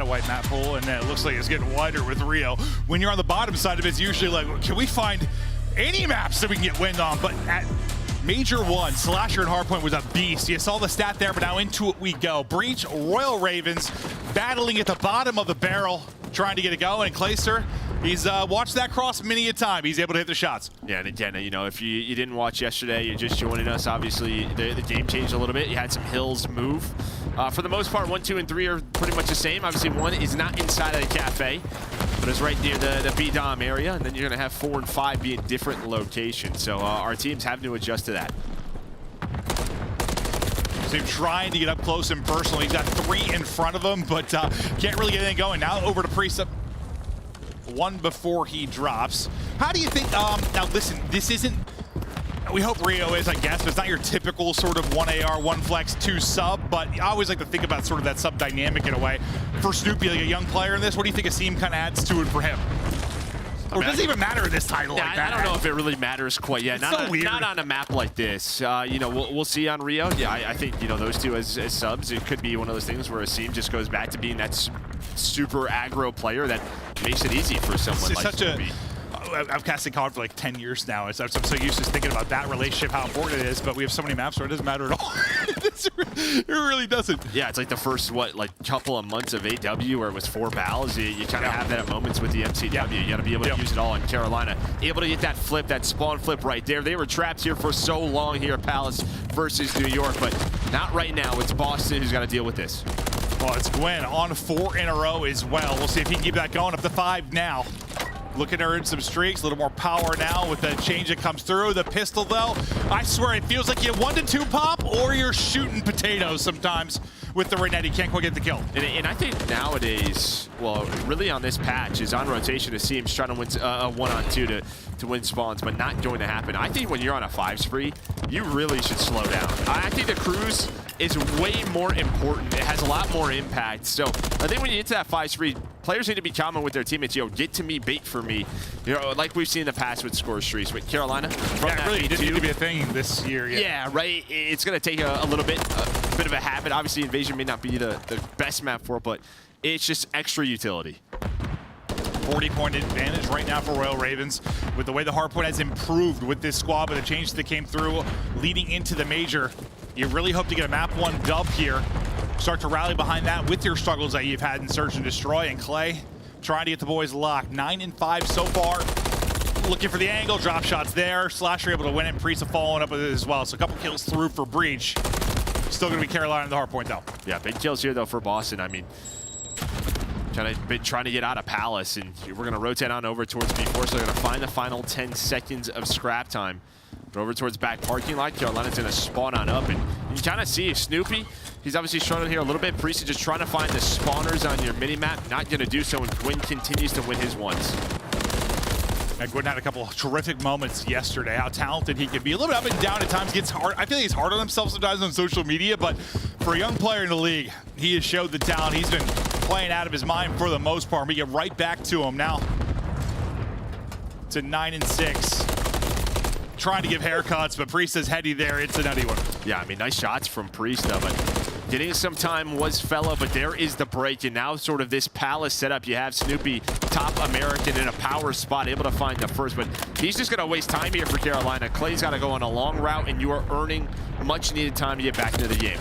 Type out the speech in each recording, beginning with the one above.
white map pool, and it looks like it's getting wider with Rio. When you're on the bottom side of it, it's usually like, can we find any maps that we can get wind on? But at Major 1, Slasher and Hardpoint was a beast. You saw the stat there, but now into it we go. Breach, Royal Ravens battling at the bottom of the barrel, trying to get it going. And Clayster, he's watched that cross many a time. He's able to hit the shots. Yeah, and again, you know, if you didn't watch yesterday, you're just joining us. Obviously, the game changed a little bit. You had some hills move. For the most part, 1, 2, and 3 are pretty much the same. Obviously, 1 is not inside of the cafe, but it's right near the B-Dom area, and then you're going to have 4 and 5 be in different locations. So our teams have to adjust to that. So he's trying to get up close and personal. He's got 3 in front of him, but can't really get anything going. Now over to Priest. 1 before he drops. How do you think, now listen, this isn't, we hope Rio is, I guess, but it's not your typical sort of 1 AR, 1 flex, 2 sub, but I always like to think about sort of that sub dynamic in a way. For Snoopy, like a young player in this, what do you think Asim kind of adds to it for him? Or does it even matter in this title like that? I don't know if it really matters quite yet. Not on a map like this. You know, we'll see on Rio. Yeah, I think, you know, those two as subs, it could be one of those things where Asim just goes back to being that super aggro player that makes it easy for someone like Snoopy. I've casted COD for like 10 years now. I'm so used to thinking about that relationship, how important it is, but we have so many maps where it doesn't matter at all. It really doesn't. Yeah, it's like the first, like couple of months of AW where it was 4 battles. You kind of have that at moments with the MCW. You got to be able to use it all in Carolina. Able to get that flip, that spawn flip right there. They were trapped here for so long here at Palace versus New York, but not right now. It's Boston who's got to deal with this. Well, it's Gwen on 4 in a row as well. We'll see if he can keep that going up to 5 now. Looking to earn some streaks, a little more power now with the change that comes through. The pistol, though, I swear it feels like you have 1 to 2 pop or you're shooting potatoes sometimes with the Renet. He can't quite get the kill. And I think nowadays, well, really on this patch, is on rotation to see him trying to win a 1-on-2 to win spawns, but not going to happen. I think when you're on a 5 spree, you really should slow down. I think the cruise is way more important. It has a lot more impact. So I think when you get to that 5 spree, players need to be common with their teammates. Yo, get to me, bait for me. You know, like we've seen in the past with score streaks. With Carolina, from that really didn't need to be a thing this year. Yeah, right. It's going to take a little bit, a bit of a habit. Obviously, Invasion may not be the best map for it, but it's just extra utility. 40-point advantage right now for Royal Ravens with the way the hardpoint has improved with this squad, with the change that came through leading into the major. You really hope to get a map 1 dub here. Start to rally behind that with your struggles that you've had in Search and Destroy. And Clay trying to get the boys locked. 9 and 5 so far. Looking for the angle, drop shots there. Slasher able to win it. Priest following up with it as well. So a couple kills through for Breach. Still going to be Carolina in the hardpoint though. Yeah, big kills here though for Boston. I mean, been trying to get out of Palace, and we're going to rotate on over towards B4, so they're going to find the final 10 seconds of scrap time. But over towards back parking lot, Carolina's going to spawn on up, and you kind of see Snoopy. He's obviously struggling here a little bit. Priest is just trying to find the spawners on your mini-map. Not going to do so, and Gwyn continues to win his ones. And Gwyn had a couple of terrific moments yesterday. How talented he can be. A little bit up and down at times. Gets hard. I feel like he's hard on himself sometimes on social media, but for a young player in the league, he has showed the talent. He's been playing out of his mind for the most part. We get right back to him now. To 9 and 6. Trying to give haircuts, but Priest is heady there. It's a nutty one. Yeah, I mean, nice shots from Priest, though, but getting some time was Fella, but there is the break, and now sort of this Palace setup. You have Snoopy, top American in a power spot, able to find the first, but he's just going to waste time here for Carolina. Clay's got to go on a long route, and you are earning much-needed time to get back into the game.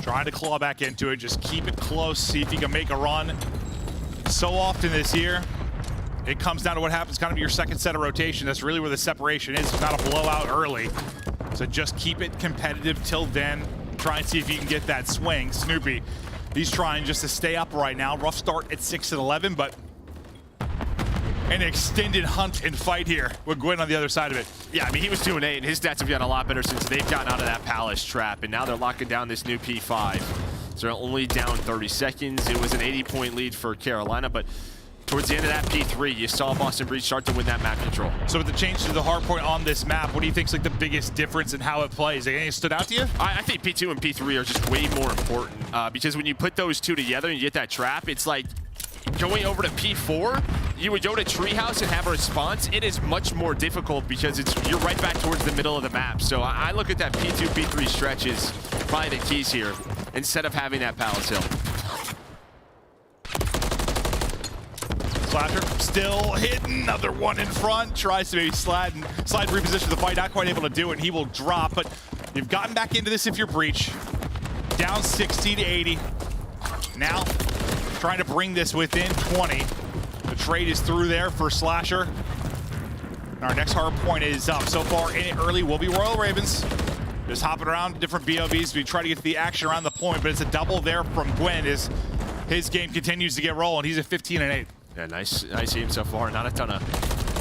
Trying to claw back into it, just keep it close, see if you can make a run. So often this year, it comes down to what happens kind of your second set of rotation. That's really where the separation is. It's not a blowout early. So just keep it competitive till then. Try and see if you can get that swing. Snoopy, he's trying just to stay up right now. Rough start at 6 and 11, but an extended hunt and fight here with Gwyn on the other side of it. Yeah, I mean, he was 2-8, and his stats have gotten a lot better since they've gotten out of that Palace trap, and now they're locking down this new P5. So they're only down 30 seconds. It was an 80-point lead for Carolina, but towards the end of that P3, you saw Boston Breach start to win that map control. So with the change to the hardpoint on this map, what do you think is like the biggest difference in how it plays? Anything stood out to you? I think P2 and P3 are just way more important because when you put those two together and you get that trap, it's like going over to P4, you would go to Treehouse and have a response. It is much more difficult because you're right back towards the middle of the map. So I look at that P2, P3 stretch as probably the keys here instead of having that Palace Hill. Slasher still hitting, another one in front, tries to maybe slide reposition the fight, not quite able to do it, and he will drop, but you've gotten back into this if you're Breach. Down 60 to 80. Now, trying to bring this within 20. The trade is through there for Slasher. Our next hard point is up. So far in it early will be Royal Ravens. Just hopping around different BOVs. We try to get to the action around the point, but it's a double there from Gwen as his game continues to get rolling. He's at 15 and 8. Yeah, nice aim so far. Not a ton of,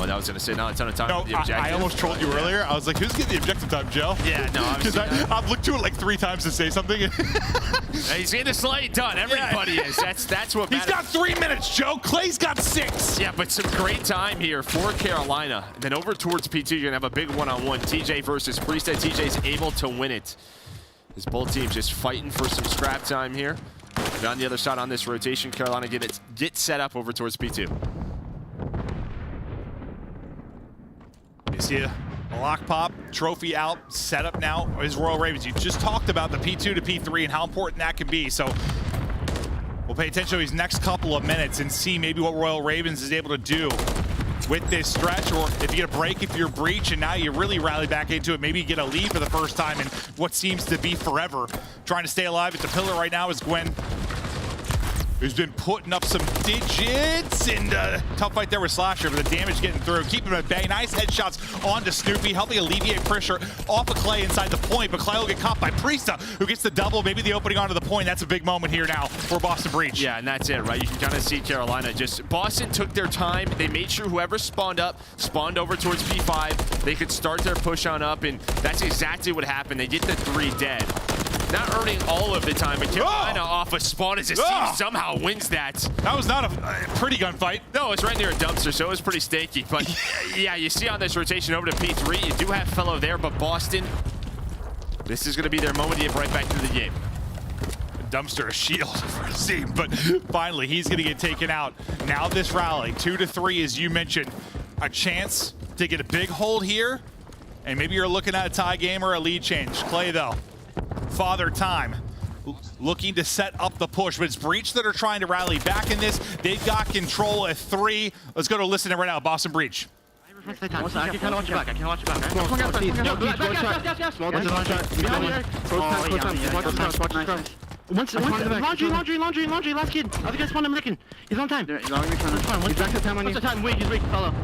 well, I was going to say not a ton of time. No, with the objective. I almost trolled you earlier. I was like, who's getting the objective time, Joe? Yeah, no, because I've looked to it like 3 times to say something. He's getting the slate done. Everybody is. That's what matters. He's got 3 minutes, Joe. Clay's got 6. Yeah, but some great time here for Carolina. And then over towards P2, you're going to have a big one-on-one. TJ versus Priestad. TJ's able to win it. As both teams just fighting for some scrap time here. And on the other side on this rotation, Carolina get set up over towards P2. You see a lock pop, trophy out, set up now is Royal Ravens. You just talked about the P2 to P3 and how important that can be. So we'll pay attention to these next couple of minutes and see maybe what Royal Ravens is able to do with this stretch, or if you get a break if you're Breach and now you really rally back into it, maybe you get a lead for the first time in what seems to be forever. Trying to stay alive at the pillar right now is Gwen, who's been putting up some digits, and tough fight there with Slasher, but the damage getting through, keeping him at bay. Nice headshots onto Snoopy, helping alleviate pressure off of Clay inside the point, but Clay will get caught by Priestad, who gets the double, maybe the opening onto the point. That's a big moment here now for Boston Breach. Yeah, and that's it, right? You can kind of see Carolina just, Boston took their time. They made sure whoever spawned up, spawned over towards P5. They could start their push on up, and that's exactly what happened. They get the 3 dead. Not earning all of the time, but Carolina off a spawn as a team somehow wins that. That was not a pretty gunfight. No, it's right near a dumpster, so it was pretty stakey. But yeah, you see on this rotation over to P3, you do have fellow there, but Boston, this is going to be their moment to get right back into the game. Dumpster a shield for Azim, but finally he's going to get taken out. Now this rally, 2 to 3, as you mentioned, a chance to get a big hold here, and maybe you're looking at a tie game or a lead change. Clay, though, Father Time looking to set up the push, but it's Breach that are trying to rally back in this. They've got control at 3. Let's go to listen to right now, Boston Breach. I can kind of watch you back. I can watch you back. Laundry, last kid. Other guy spawned him licking. He's on time. He's back to time on you. What's the time? Wait, he's weak, fellow.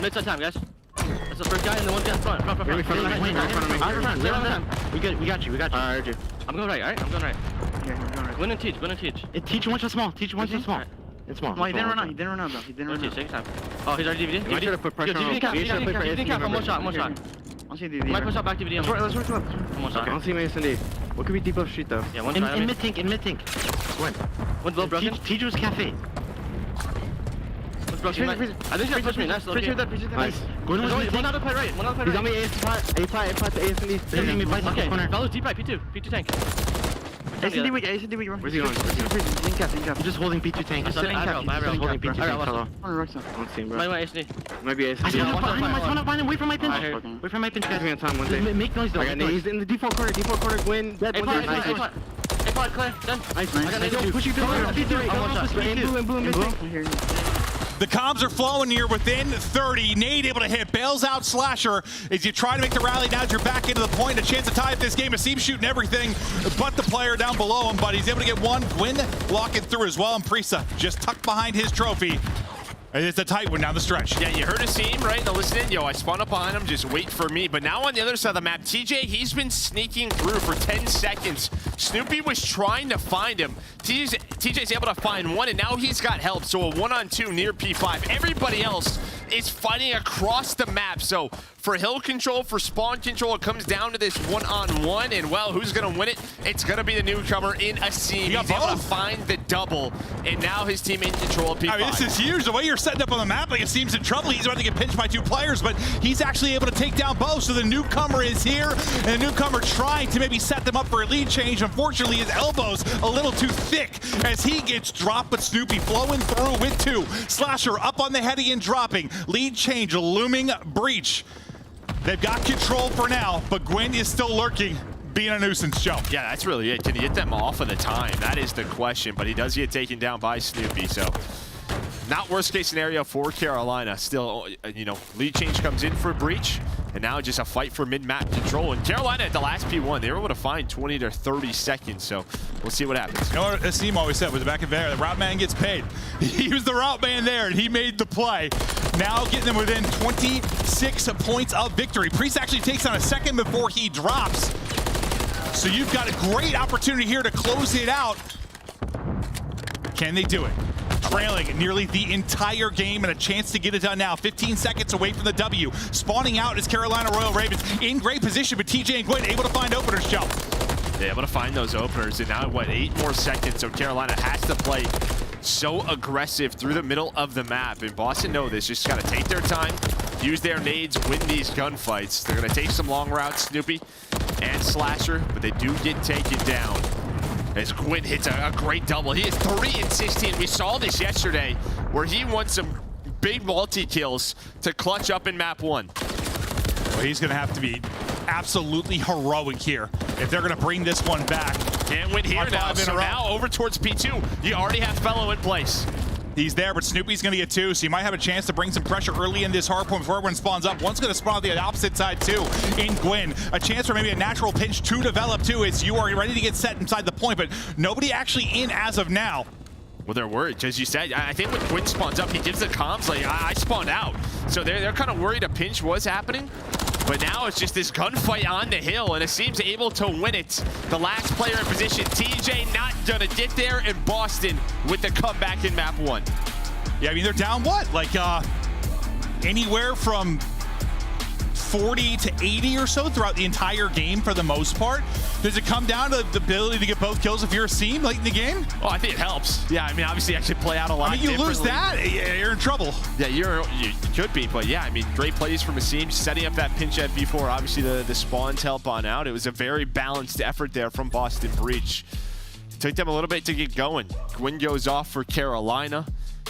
Mid-side time, guys. That's the first guy and the one guy in front. We got you. I heard you. I'm going right, alright? I'm going right. Yeah, I'm going right. Win and teach. Teach one shot small. Teach one shot small. It's small. No, he didn't run out. He didn't run out. Take time. Oh, he's already DVD? You should have put pressure on him. You didn't cap. One shot. I'll see DVD. Might push out back DVD. Let's work up. One shot. I don't see my SND. What could be deep up street though? Yeah, one shot. In mid tank. When? One's low broken. Teach was cafe. I think he's gonna push me. Nice. Nice. One out of play right. He's on me A plot to ASND. Okay. Follow deep right. P2 tank. ASND weak. Where's he going? He's just holding P2 tank. I have holding P2 tank. I Don't see him, bro. my SD. Maybe ASND. I spawned up behind him. Wait for my pinch. Wait for my pinch. Give me on time one day. Make noise though. He's in the default corner. Win. A-plot, Clay. Done. Nice. Push you through. Boom. The comms are flowing here within 30. Nade able to hit, bails out Slasher as you try to make the rally. Now as you're back into the point, a chance to tie up this game. Asim shooting everything but the player down below him, but he's able to get one. Gwyn locking through as well, and Priestad just tucked behind his trophy. It's a tight one down the stretch. Yeah, you heard Asim, right? Now listen in. Yo, I spawned up behind him, just wait for me. But now on the other side of the map, TJ, he's been sneaking through for 10 seconds. Snoopy was trying to find him. TJ's able to find one, and now he's got help. So a 1-on-2 near P5. Everybody else is fighting across the map. So for hill control, for spawn control, it comes down to this 1-on-1. And, well, who's going to win it? It's going to be the newcomer in Asim. He's able to find the double, and now his team in control of P5. I mean, this is huge. The way you're setting up on the map, like Asim's in trouble. He's about to get pinched by 2 players, but he's actually able to take down both. So the newcomer is here, and the newcomer trying to maybe set them up for a lead change. Unfortunately, his elbow's a little too thick as he gets dropped, but Snoopy flowing through with 2. Slasher up on the heady and dropping. Lead change, looming Breach. They've got control for now, but Gwyn is still lurking, being a nuisance, Joe. Yeah, that's really it. Can he get them off of the time? That is the question, but he does get taken down by Snoopy, so not worst case scenario for Carolina. Still, you know, lead change comes in for Breach, and now just a fight for mid-map control. And Carolina at the last P1, they were able to find 20 to 30 seconds, so we'll see what happens. You know what Asim always said was the back of there, the route man gets paid. He was the route man there, and he made the play. Now getting them within 26 points of victory. Priest actually takes on a second before he drops. So you've got a great opportunity here to close it out. Can they do it? Trailing nearly the entire game and a chance to get it done now. 15 seconds away from the W. Spawning out is Carolina Royal Ravens in great position, but TJ and Gwen able to find openers, Joe. They're able to find those openers, and now, what, 8 more seconds, so Carolina has to play so aggressive through the middle of the map, and Boston know this. Just got to take their time, use their nades, win these gunfights. They're going to take some long routes, Snoopy and Slasher, but they do get taken down. As Quinn hits a great double. He is 3 and 16. We saw this yesterday where he won some big multi-kills to clutch up in map 1. Well, he's going to have to be absolutely heroic here if they're going to bring this one back. Can't win here now. So now over towards P2. You already have Fellow in place. He's there, but Snoopy's going to get 2, so you might have a chance to bring some pressure early in this hardpoint before everyone spawns up. One's going to spawn on the opposite side, too, in Gwyn. A chance for maybe a natural pinch to develop, too, as you are ready to get set inside the point, but nobody actually in as of now. Well, they're worried, as you said. I think when Gwyn spawns up, he gives the comms, like, I spawned out. So they're kind of worried a pinch was happening. But now it's just this gunfight on the hill, and it seems able to win it. The last player in position, TJ, not gonna get there, and Boston with the comeback in map 1. Yeah, I mean, they're down what? Like, anywhere from 40 to 80 or so throughout the entire game for the most part. Does it come down to the ability to get both kills if you're a Seam late in the game? Oh, I think it helps. Yeah, I mean, obviously I should play out a lot. I mean, you lose that, you're in trouble. Yeah, you could be, but yeah, I mean, great plays from Asim, setting up that pinch at B4. Obviously, the spawns help on out. It was a very balanced effort there from Boston Breach. Took them a little bit to get going. Gwyn goes off for Carolina.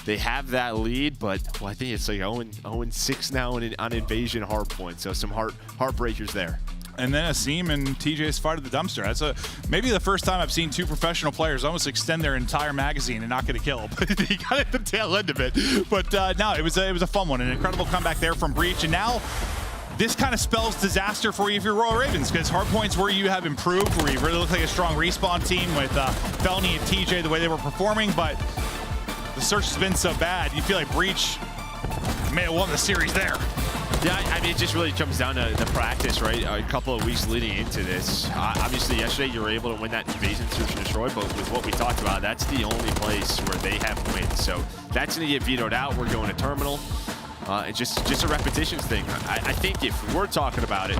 They have that lead, but well, I think it's like 0-6 now on Invasion hardpoint, so some heartbreakers there. And then Asim and TJ's fight at the dumpster. That's maybe the first time I've seen 2 professional players almost extend their entire magazine and not get a kill. But he got at the tail end of it. But no, it was a fun one. An incredible comeback there from Breach. And now this kind of spells disaster for you if you're Royal Ravens, because hardpoints where you have improved, where you really look like a strong respawn team with Felny and TJ, the way they were performing, but the search has been so bad, you feel like Breach may have won the series there. Yeah, I mean, it just really comes down to the practice, right? A couple of weeks leading into this. Obviously, yesterday you were able to win that Invasion Search and Destroy, but with what we talked about, that's the only place where they have wins. So that's going to get vetoed out. We're going to Terminal. It's just a repetitions thing. I think if we're talking about it,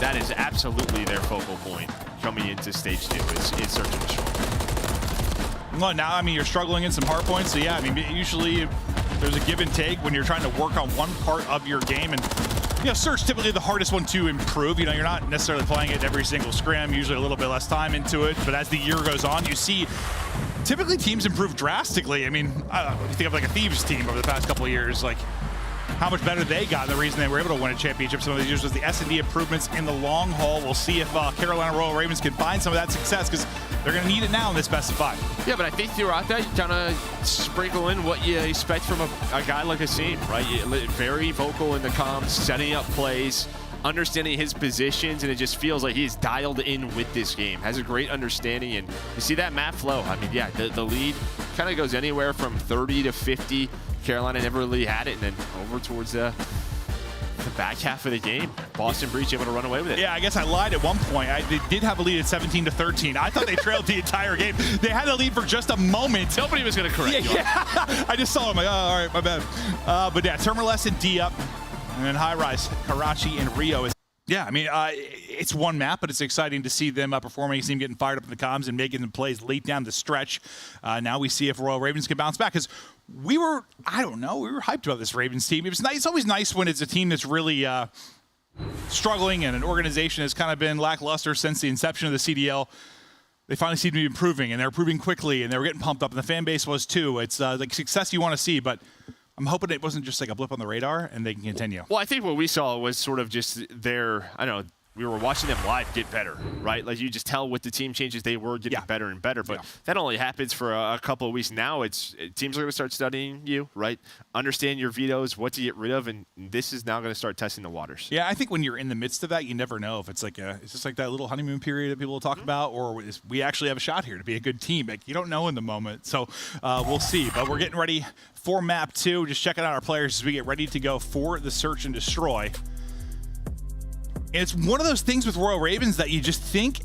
that is absolutely their focal point coming into stage 2 is Search and Destroy. Well, now, I mean, you're struggling in some hard points, so yeah, I mean, usually there's a give and take when you're trying to work on one part of your game, and you know, Search typically the hardest one to improve. You know, you're not necessarily playing it every single scrim, usually a little bit less time into it, but as the year goes on, you see typically teams improve drastically. I mean, you think of like a Thieves team over the past couple of years, like how much better they got, and the reason they were able to win a championship some of these years was the S&D improvements in the long haul. We'll see if Carolina Royal Ravens can find some of that success, because they're going to need it now in this best of 5. Yeah, but I think throughout that, you kind of sprinkle in what you expect from a guy like Asim, right? Very vocal in the comms, setting up plays, understanding his positions, and it just feels like he's dialed in with this game. Has a great understanding, and you see that map flow. I mean, yeah, the lead kind of goes anywhere from 30 to 50. Carolina never really had it, and then over towards the back half of the game, Boston Breach able to run away with it. Yeah, I guess I lied at one point. They did have a lead at 17 to 13. I thought they trailed the entire game. They had a lead for just a moment. Nobody was going to correct you. Yeah. I just saw him like, oh, all right, my bad. But yeah, Terminal S and D up, and then High Rise, Karachi, and Rio is. Yeah, I mean, it's one map, but it's exciting to see them performing, see them getting fired up in the comms and making the plays late down the stretch. Now we see if Royal Ravens can bounce back, because we were hyped about this Ravens team. It's always nice when it's a team that's really struggling and an organization has kind of been lackluster since the inception of the CDL. They finally seem to be improving, and they're improving quickly, and they were getting pumped up, and the fan base was too. It's like success you want to see, but I'm hoping it wasn't just like a blip on the radar and they can continue. Well, I think what we saw was sort of just their, I don't know, we were watching them live get better, right? Like you just tell with the team changes, they were getting better and better. But that only happens for a couple of weeks. Now teams are going to start studying you, right? Understand your vetoes, what to get rid of, and this is now going to start testing the waters. Yeah, I think when you're in the midst of that, you never know if it's like it's just like that little honeymoon period that people will talk about, or we actually have a shot here to be a good team. Like, you don't know in the moment, so we'll see. But we're getting ready for map 2. Just checking out our players as we get ready to go for the search and destroy. And it's one of those things with Royal Ravens that you just think,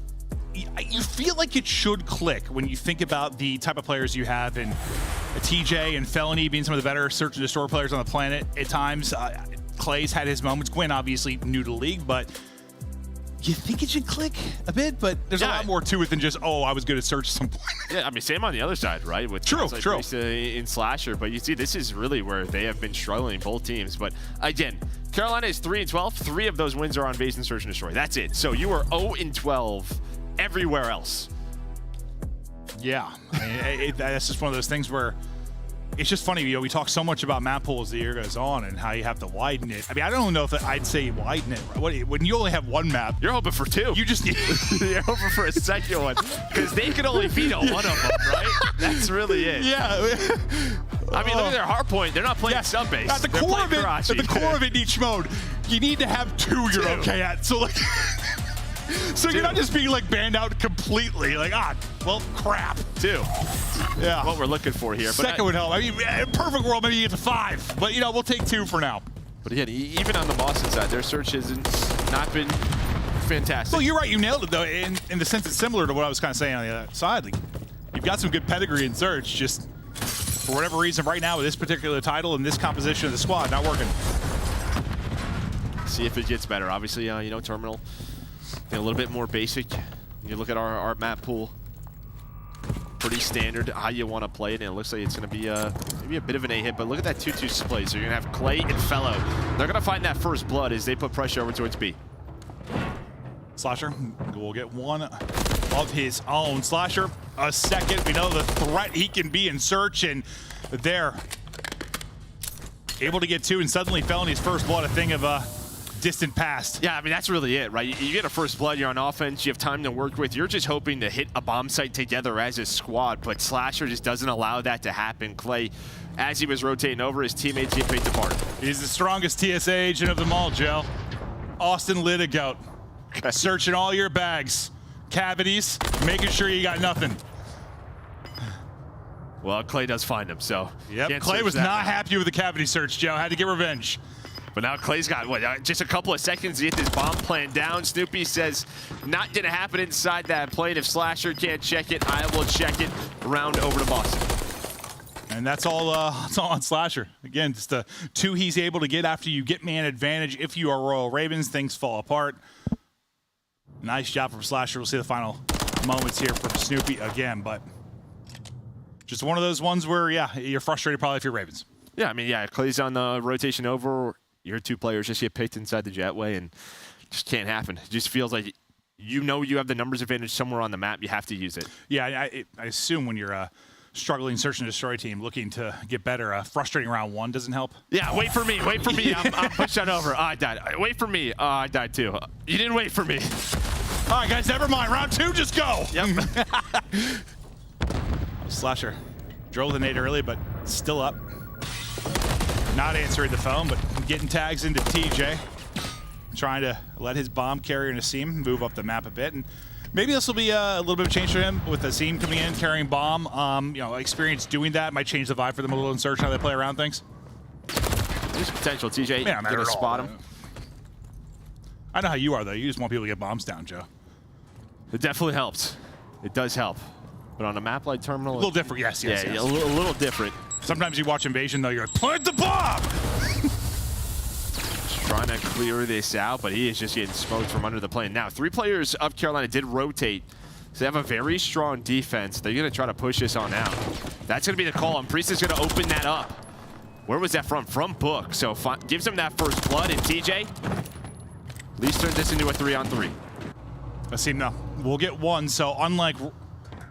you feel like it should click when you think about the type of players you have, and TJ and Felony being some of the better search and destroy players on the planet at times. Clay's had his moments. Gwyn obviously new to the league, but you think it should click a bit, but there's a lot more to it than just, oh, I was good at search at some point. Yeah, I mean, same on the other side, right? With true. In Slasher, but you see, this is really where they have been struggling, both teams. But again, Carolina is 3-12. 3 of those wins are on base and search and destroy. That's it. So you are 0-12 everywhere else. Yeah, I mean, that's just one of those things where it's just funny. You know, we talk so much about map pools as the year goes on and how you have to widen it. I mean, I don't know if I'd say widen it. When you only have one map, you're hoping for 2. You just you're hoping for a second one because they can only veto one of them, right? That's really it. Yeah. I mean, look at their hard point. They're not playing sub base. At the core of it, in each mode, you need to have 2 you're okay at. So like. So you're not just being like banned out completely, like, well, crap. 2. Yeah. What we're looking for here. Second would help. I mean, in a perfect world, maybe you get to 5. But, you know, we'll take 2 for now. But again, even on the Boston side, their search has not been fantastic. Well, you're right. You nailed it, though, in the sense it's similar to what I was kind of saying on the other side. Like, you've got some good pedigree in search, just for whatever reason right now with this particular title and this composition of the squad, not working. See if it gets better. Obviously, you know, Terminal, a little bit more basic. You look at our map pool, pretty standard how you want to play it, and it looks like it's going to be maybe a bit of an A hit, but look at that 2-2 split. So you're going to have Clay and Fellow. They're going to find that first blood as they put pressure over towards B. Slasher will get one of his own. Slasher, a second. We know the threat he can be in search, and they're able to get 2, and suddenly Felony's first blood, a thing of distant past. Yeah, I mean, that's really it, right? You get a first blood, you're on offense, you have time to work with. You're just hoping to hit a bomb site together as a squad, but Slasher just doesn't allow that to happen. Clay, as he was rotating over, his teammates get picked apart. He's the strongest TSA agent of them all, Joe. Austin Litigout. Searching all your bags, cavities, making sure you got nothing. Well, Clay does find him, so. Yep, Clay was not happy with the cavity search, Joe. Had to get revenge. But now Clay's got, what, just a couple of seconds to get this bomb plan down. Snoopy says, not going to happen inside that plane. If Slasher can't check it, I will check it. Round over to Boston. And that's all on Slasher. Again, just the 2 he's able to get after you get man advantage. If you are Royal Ravens, things fall apart. Nice job from Slasher. We'll see the final moments here from Snoopy again, but just one of those ones where, yeah, you're frustrated probably if you're Ravens. Yeah, I mean, yeah, Clay's on the rotation over. Your 2 players just get picked inside the jetway, and just can't happen. It just feels like you know you have the numbers advantage somewhere on the map. You have to use it. Yeah, I assume when you're a struggling search and destroy team looking to get better, frustrating round 1 doesn't help. Yeah, wait for me. Wait for me. Yeah. I'm pushed on over. Oh, I died. Wait for me. Oh, I died too. You didn't wait for me. All right, guys, never mind. Round 2, just go. Yep. Slasher drove the nade early, but still up. Not answering the phone, but getting tags into TJ. Trying to let his bomb carrier Nassim move up the map a bit. And maybe this will be a little bit of change for him with Nassim coming in, carrying bomb. You know, experience doing that might change the vibe for them a little in search how they play around things. There's potential. TJ, gonna spot him. I know how you are, though. You just want people to get bombs down, Joe. It definitely helps. It does help. But on a map like Terminal... A little different, yes. Yeah, a little different. Sometimes you watch Invasion, though, you're like, plant the bomb! Just trying to clear this out, but he is just getting smoked from under the plane. Now, 3 players of Carolina did rotate, so they have a very strong defense. They're going to try to push this on out. That's going to be the call, and Priest is going to open that up. Where was that from? From Book. So gives him that first blood, and TJ at least turns this into a 3-on-3. Let's see, no. We'll get 1, so unlike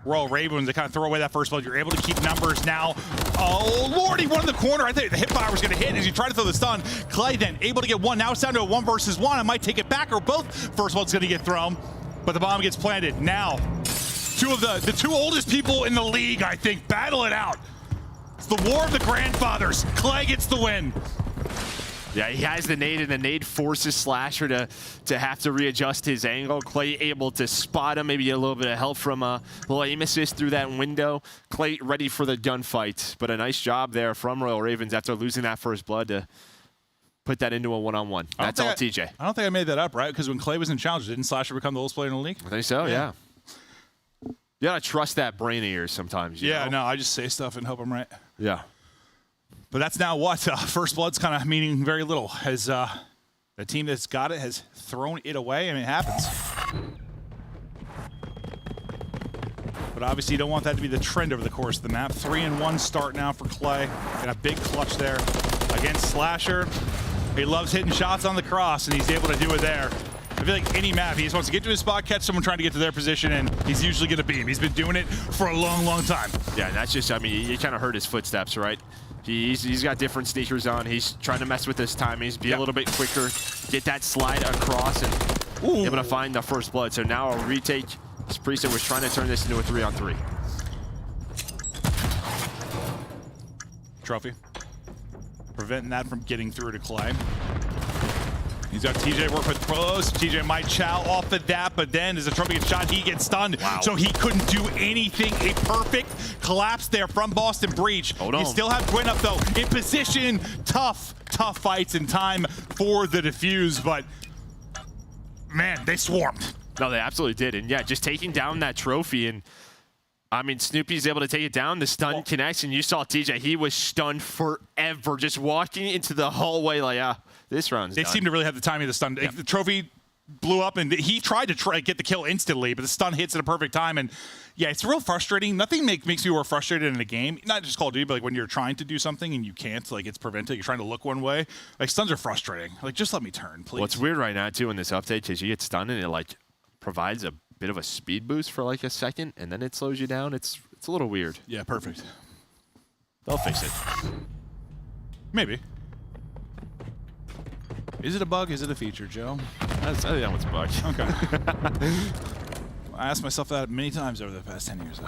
Royal Ravens to kind of throw away that first blood. You're able to keep numbers now. Oh, Lord, he won in the corner. I think the hipfire was going to hit as he tried to throw the stun. Clay then able to get one. Now it's down to a 1 versus 1. I might take it back or both. First blood's going to get thrown, but the bomb gets planted. Now, two of the two oldest people in the league, I think, battle it out. It's the war of the grandfathers. Clay gets the win. Yeah, he has the nade, and the nade forces Slasher to have to readjust his angle. Clay able to spot him, maybe a little bit of help from a little aim assist through that window. Clay ready for the gunfight, but a nice job there from Royal Ravens after losing that first blood to put that into a one-on-one. That's all TJ. I don't think I made that up, right? Because when Clay was in challenge, didn't Slasher become the oldest player in the league? I think so, yeah. You gotta trust that brain of yours sometimes. You know? No, I just say stuff and hope I'm right. Yeah. But that's now what? First blood's kind of meaning very little. As the team that's got it has thrown it away. I mean, it happens. But obviously you don't want that to be the trend over the course of the map. 3-1 start now for Clay. And a big clutch there against Slasher. He loves hitting shots on the cross, and he's able to do it there. I feel like any map, he just wants to get to his spot, catch someone trying to get to their position, and he's usually going to beat him. He's been doing it for a long, long time. Yeah, and that's just, I mean, you kind of heard his footsteps, right? He's got different sneakers on. He's trying to mess with his timing, be a little bit quicker, get that slide across, and able to find the first blood. So now a retake. Priestess was trying to turn this into a 3-on-3. Trophy. Preventing that from getting through to Clay. He's got TJ work with close. TJ might chow off of that, but then as the trophy gets shot, he gets stunned. Wow. So he couldn't do anything. A perfect collapse there from Boston Breach. Hold on. You still have Gwyn up though in position. Tough fights in time for the defuse, but man, they swarmed. No, they absolutely did. And yeah, just taking down that trophy, and I mean, Snoopy's able to take it down. The stun connects, and you saw TJ. He was stunned forever, just walking into the hallway like, this round's done. They seem to really have the timing of the stun. Yep. The trophy blew up, and he tried to get the kill instantly, but the stun hits at a perfect time. And yeah, it's real frustrating. Nothing makes you more frustrated in a game. Not just Call of Duty, but like when you're trying to do something and you can't, like it's prevented. You're trying to look one way. Like stuns are frustrating. Like just let me turn, please. What's weird right now too in this update is you get stunned and it like provides a bit of a speed boost for like a second, and then it slows you down. It's a little weird. Yeah, perfect. They'll fix it. Maybe. Is it a bug? Is it a feature, Joe? I think that one's a bug. Okay. I asked myself that many times over the past 10 years, though.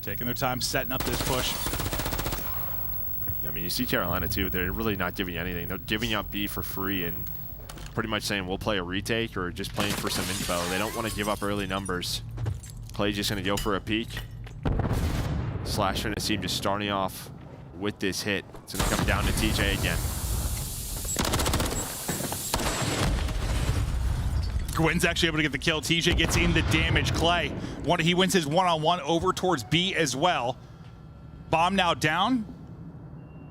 Taking their time setting up this push. I mean, you see Carolina, too. They're really not giving you anything. They're giving up B for free and pretty much saying, we'll play a retake or just playing for some info. They don't want to give up early numbers. Clay's just going to go for a peek. Slasher and the team just starting off with this hit. It's going to come down to TJ again. Gwyn's actually able to get the kill. TJ gets in the damage. Clay, he wins his one-on-one over towards B as well. Bomb now down.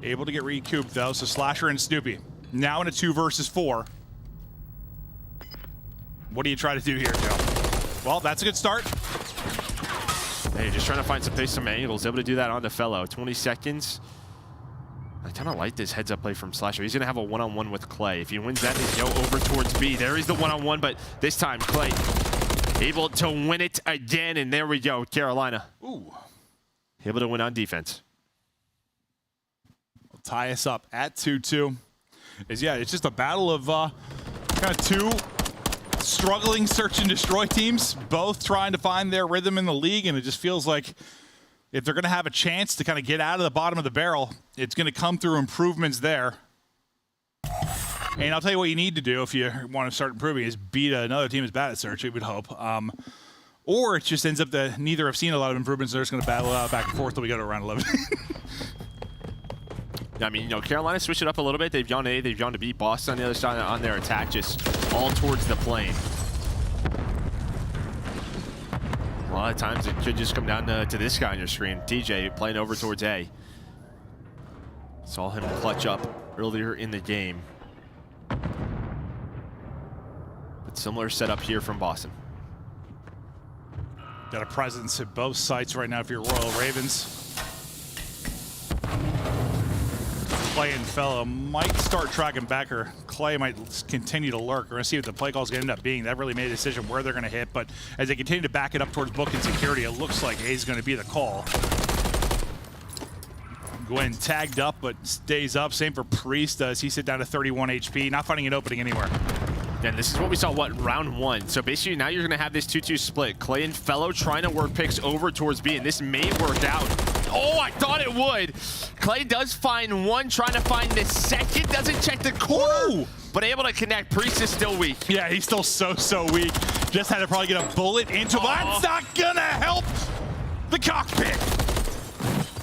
Able to get recouped, though, so Slasher and Snoopy now in a 2 versus 4. What do you try to do here, Joe? Well, that's a good start. Hey, just trying to find some pace, some angles. Able to do that on the fellow. 20 seconds. I kind of like this heads-up play from Slasher. He's going to have a one-on-one with Clay. If he wins that, he'll go over towards B. There is the one-on-one, but this time Clay able to win it again, and there we go, Carolina. Ooh. Able to win on defense. Will tie us up at 2-2. It's just a battle of kind of two struggling search and destroy teams, both trying to find their rhythm in the league, and it just feels like if they're going to have a chance to kind of get out of the bottom of the barrel, it's going to come through improvements there. And I'll tell you what you need to do if you want to start improving is beat another team as bad at search, we would hope. Or it just ends up that neither have seen a lot of improvements. They're just going to battle out back and forth till we go to round 11. I mean, Carolina switched it up a little bit. They've gone to A, they've gone to B. Boston on the other side on their attack, just all towards the plane. A lot of times it could just come down to this guy on your screen. TJ playing over towards A. Saw him clutch up earlier in the game. But similar setup here from Boston. Got a presence at both sites right now if you're Royal Ravens. Clay and Fellow might start tracking back, or Clay might continue to lurk. We're going to see what the play call is going to end up being. That really made a decision where they're going to hit, but as they continue to back it up towards book and security, it looks like A is going to be the call. Gwen tagged up, but stays up. Same for Priest as he sit down to 31 HP, not finding an opening anywhere. And this is what we saw, round 1. So basically now you're going to have this 2-2 split. Clay and Fellow trying to work picks over towards B, and this may work out. Oh, I thought it would. Clay does find one, trying to find the second. Doesn't check the corner, but able to connect. Priest is still weak. Yeah, he's still so weak. Just had to probably get a bullet into him. That's not going to help the cockpit.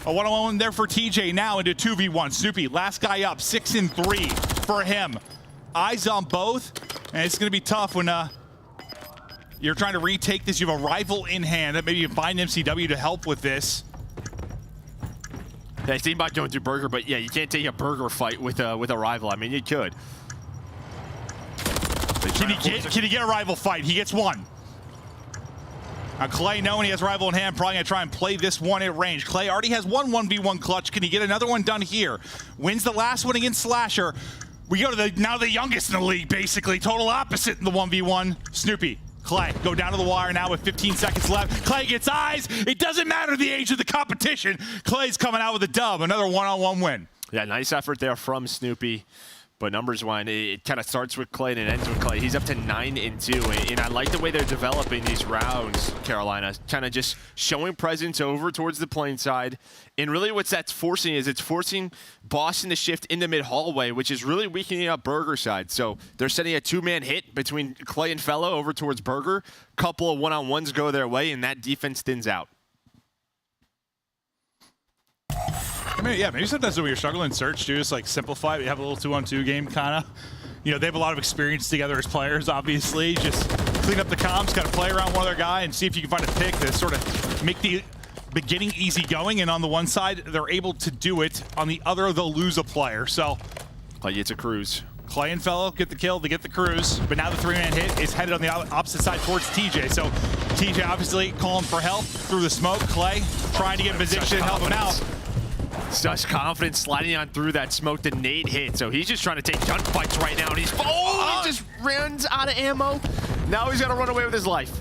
A one-on-one there for TJ now into 2v1. Snoopy, last guy up, 6 and 3 for him. Eyes on both, and it's going to be tough when you're trying to retake this. You have a rival in hand. Maybe you find MCW to help with this. Yeah, think about going through Burger, but yeah, you can't take a Burger fight with a rival. I mean, you could. Can he get a rival fight? He gets one. Now Clay, knowing he has a rival in hand, probably going to try and play this one at range. Clay already has one 1v1 clutch. Can he get another one done here? Wins the last one against Slasher. We go to now the youngest in the league, basically. Total opposite in the 1v1. Snoopy, Clay, go down to the wire now with 15 seconds left. Clay gets eyes. It doesn't matter the age of the competition. Clay's coming out with a dub, another one-on-one win. Yeah, nice effort there from Snoopy. But numbers-wise, it kind of starts with Clay and it ends with Clay. He's up to 9 and 2, and I like the way they're developing these rounds, Carolina. Kind of just showing presence over towards the plane side. And really what that's forcing is it's forcing Boston to shift in the mid-hallway, which is really weakening up Burger side. So they're setting a two-man hit between Clay and Fellow over towards Burger. Couple of one-on-ones go their way, and that defense thins out. I mean, yeah, maybe sometimes when you're struggling in search, too, just like simplify it. You have a little 2-on-2 game, kind of. You know, they have a lot of experience together as players, obviously. Just clean up the comms, kind of play around one other guy and see if you can find a pick to sort of make the beginning easy going. And on the one side, they're able to do it. On the other, they'll lose a player. So Clay gets a cruise. Clay and Fellow get the kill, they get the cruise, but now the three-man hit is headed on the opposite side towards TJ. So TJ obviously calling for help through the smoke. Clay trying to get in position and help him out. Such confidence sliding on through that smoke. The nade hit, so he's just trying to take gunfights right now. And he's he just runs out of ammo. Now he's got to run away with his life.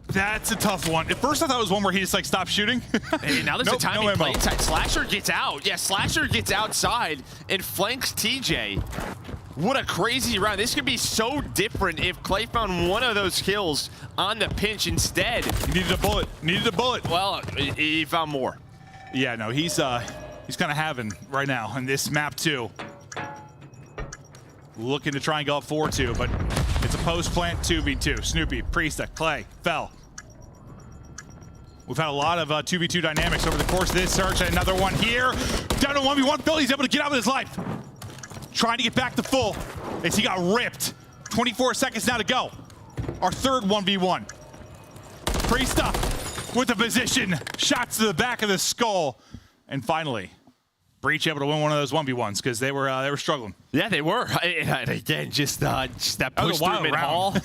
That's a tough one. At first I thought it was one where he just like stopped shooting. Hey, now there's a timing play inside. Slasher gets out. Yeah, Slasher gets outside and flanks TJ. What a crazy round. This could be so different if Clay found one of those kills on the pinch instead. He needed a bullet. Needed a bullet. Well, he found more. Yeah, no, he's kind of having right now on this map too. Looking to try and go up 4-2, but it's a post-plant 2v2. Snoopy, Priesta, Clay, Fell. We've had a lot of 2v2 dynamics over the course of this search. And another one here. Down to 1v1. Phil, he's able to get out with his life. Trying to get back to full as he got ripped. 24 seconds now to go. Our third 1v1. Priesta with the position. Shots to the back of the skull. And finally, Breach able to win one of those 1v1s because they were struggling. Yeah, they were. And again, just that push through mid-hall.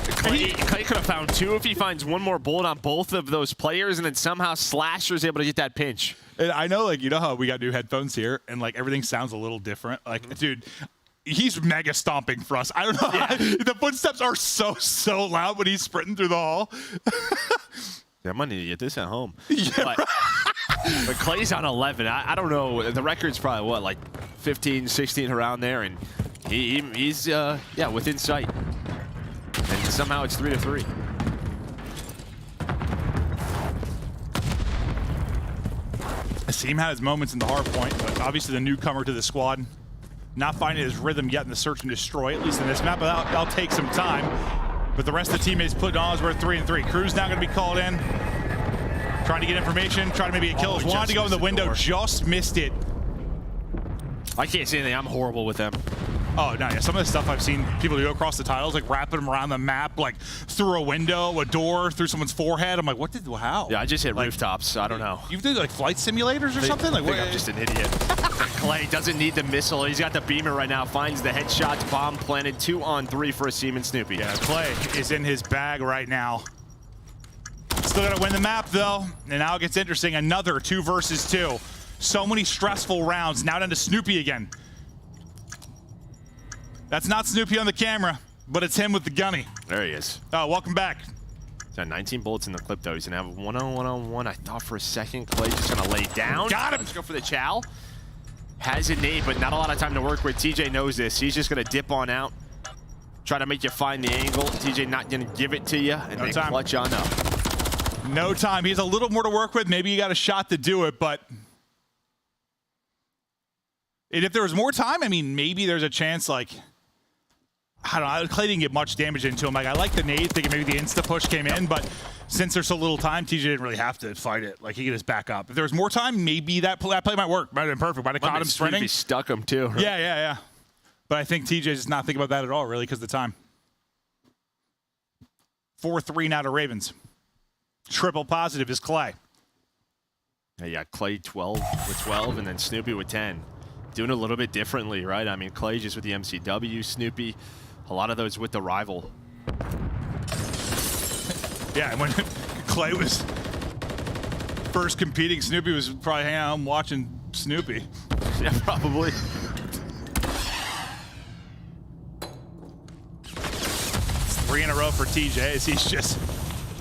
Clay could have found two if he finds one more bullet on both of those players, and then somehow Slasher's able to get that pinch. And I know, like, you know how we got new headphones here, and like everything sounds a little different. Like, dude, he's mega stomping for us. I don't know. Yeah. The footsteps are so loud when he's sprinting through the hall. Yeah, I might need to get this at home. Yeah, but Clay's on 11. I don't know. The record's probably, what, like 15, 16 around there, and he's yeah, within sight. And somehow it's 3-3. Asim had his moments in the hard point, but obviously the newcomer to the squad, not finding his rhythm yet in the search and destroy, at least in this map. That'll take some time. But the rest of the teammates putting on, we're 3-3. Crew's now going to be called in. Trying to get information, trying to maybe get kills. Wanted to go in the window, just missed it. I can't say anything. I'm horrible with them. Oh, no, yeah. Some of the stuff I've seen people do across the tiles, like wrapping them around the map, like through a window, a door, through someone's forehead. I'm like, how? Yeah, I just hit rooftops. I don't know. You do like flight simulators or something? Like, I'm just an idiot. Clay doesn't need the missile. He's got the beamer right now. Finds the headshots. Bomb planted. 2-on-3 for Asim and Snoopy. Yeah, Clay is in his bag right now. Still got to win the map, though. And now it gets interesting. Another 2 versus 2. So many stressful rounds. Now down to Snoopy again. That's not Snoopy on the camera, but it's him with the gunny. There he is. Oh, welcome back. He's got 19 bullets in the clip, though. He's going to have a one-on-one. I thought for a second Clay just going to lay down. Got him. Let's go for the chow. Has a nade, but not a lot of time to work with. TJ knows this. He's just going to dip on out. Try to make you find the angle. TJ not going to give it to you, and then clutch on up. No time. He has a little more to work with. Maybe you got a shot to do it, but... And if there was more time, I mean, maybe there's a chance, like... I don't know. Clay didn't get much damage into him. Like, I like the nade, thinking maybe the insta-push came in, but since there's so little time, TJ didn't really have to fight it. Like, he could just back up. If there was more time, maybe that play might work. Might have been perfect. Might have caught him sprinting. He stuck him, too. Right? Yeah. But I think TJ's just not thinking about that at all, really, because of the time. 4-3 now to Ravens. Triple positive is Clay. Yeah, you got Clay 12 with 12, and then Snoopy with 10. Doing a little bit differently, right? I mean, Clay just with the MCW, Snoopy, a lot of those with the rival. Yeah, and when Clay was first competing, Snoopy was probably hanging out and watching Snoopy. Yeah, probably. It's 3 in a row for TJ as he's just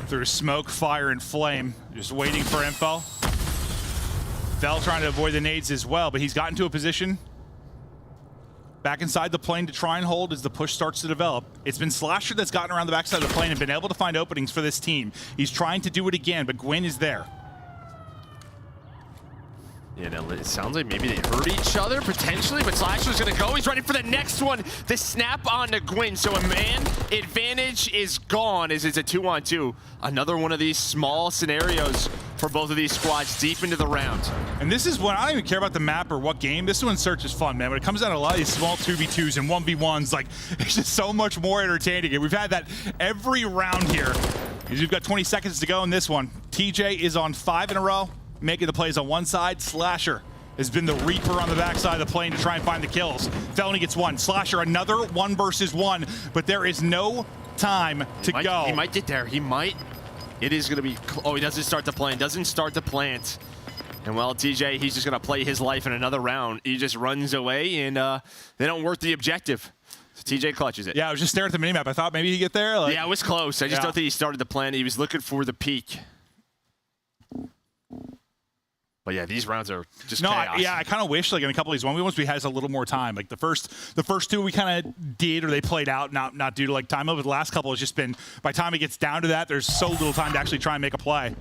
through smoke, fire, and flame, just waiting for info. Fell trying to avoid the nades as well, but he's gotten to a position back inside the plane to try and hold as the push starts to develop. It's been Slasher that's gotten around the backside of the plane and been able to find openings for this team. He's trying to do it again, but Gwyn is there. You know, it sounds like maybe they hurt each other, potentially, but Slasher's gonna go. He's ready for the next one. The snap on to Gwyn, so a man advantage is gone as it's a 2-on-2. Another one of these small scenarios for both of these squads deep into the round. And this is when I don't even care about the map or what game. This one Search is fun, man. When it comes down to a lot of these small 2v2s and 1v1s, like, it's just so much more entertaining. And we've had that every round here. Because we've got 20 seconds to go in this one. TJ is on 5 in a row, making the plays on one side. Slasher has been the Reaper on the backside of the plane to try and find the kills. Felony gets 1. Slasher, another 1 versus 1, but there is no time to go. He might get there. He might. It is going to be... Oh, he doesn't start the plant. Doesn't start the plant. And, well, TJ, he's just going to play his life in another round. He just runs away, and they don't work the objective. So TJ clutches it. Yeah, I was just staring at the minimap. I thought maybe he'd get there. Like, yeah, it was close. I just don't think he started the plant. He was looking for the peak. But yeah, these rounds are just chaos. I kind of wish, like, in a couple of these 1v1s, we had a little more time. Like the first 2 we kind of did, or they played out, not due to like time. Over the last couple, it's just been, by the time it gets down to that, there's so little time to actually try and make a play.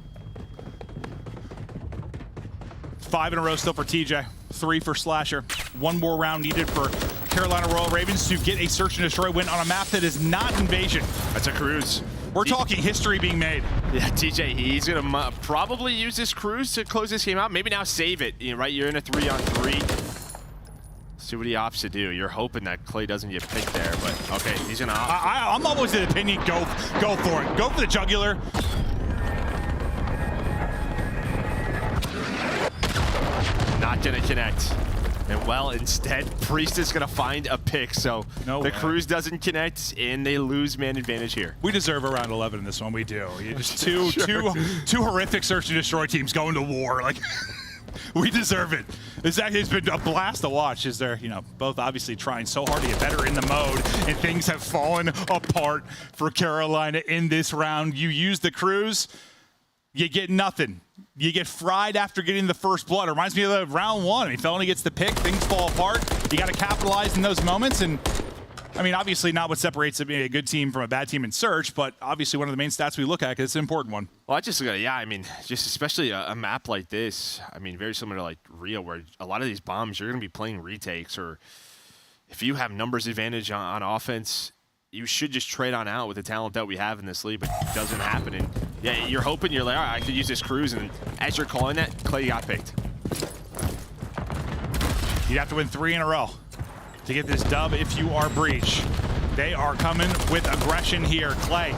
5 in a row still for TJ, 3 for Slasher. 1 more round needed for Carolina Royal Ravens to get a search and destroy win on a map that is not Invasion. That's a cruise. We're talking history being made. Yeah, TJ, he's going to probably use this cruise to close this game out. Maybe now save it, right? You're in a 3-on-3. See what he opts to do. You're hoping that Clay doesn't get picked there, but okay, he's going to opt. I'm almost in opinion, go for it. Go for the jugular. Not going to connect. And, well, instead, Priest is going to find a pick, so the cruise doesn't connect, and they lose man advantage here. We deserve around 11 in this one. We do. You just two horrific search and destroy teams going to war. Like, we deserve it. It's been a blast to watch as they're, both obviously trying so hard to get better in the mode, and things have fallen apart for Carolina in this round. You use the cruise, you get nothing. You get fried after getting the first blood. It reminds me of the round 1. He Felony gets the pick, things fall apart. You got to capitalize in those moments. And I mean, obviously not what separates a good team from a bad team in search, but obviously one of the main stats we look at because it's an important one. Well, I just look at it, I mean, just especially a map like this. I mean, very similar to like Rio, where a lot of these bombs, you're going to be playing retakes, or if you have numbers advantage on offense, you should just trade on out with the talent that we have in this league, but it doesn't happen. And yeah, you're hoping, you're like, all right, I could use this cruise, and as you're calling that, Clay got picked. You'd have to win 3 in a row to get this dub if you are Breach. They are coming with aggression here. Clay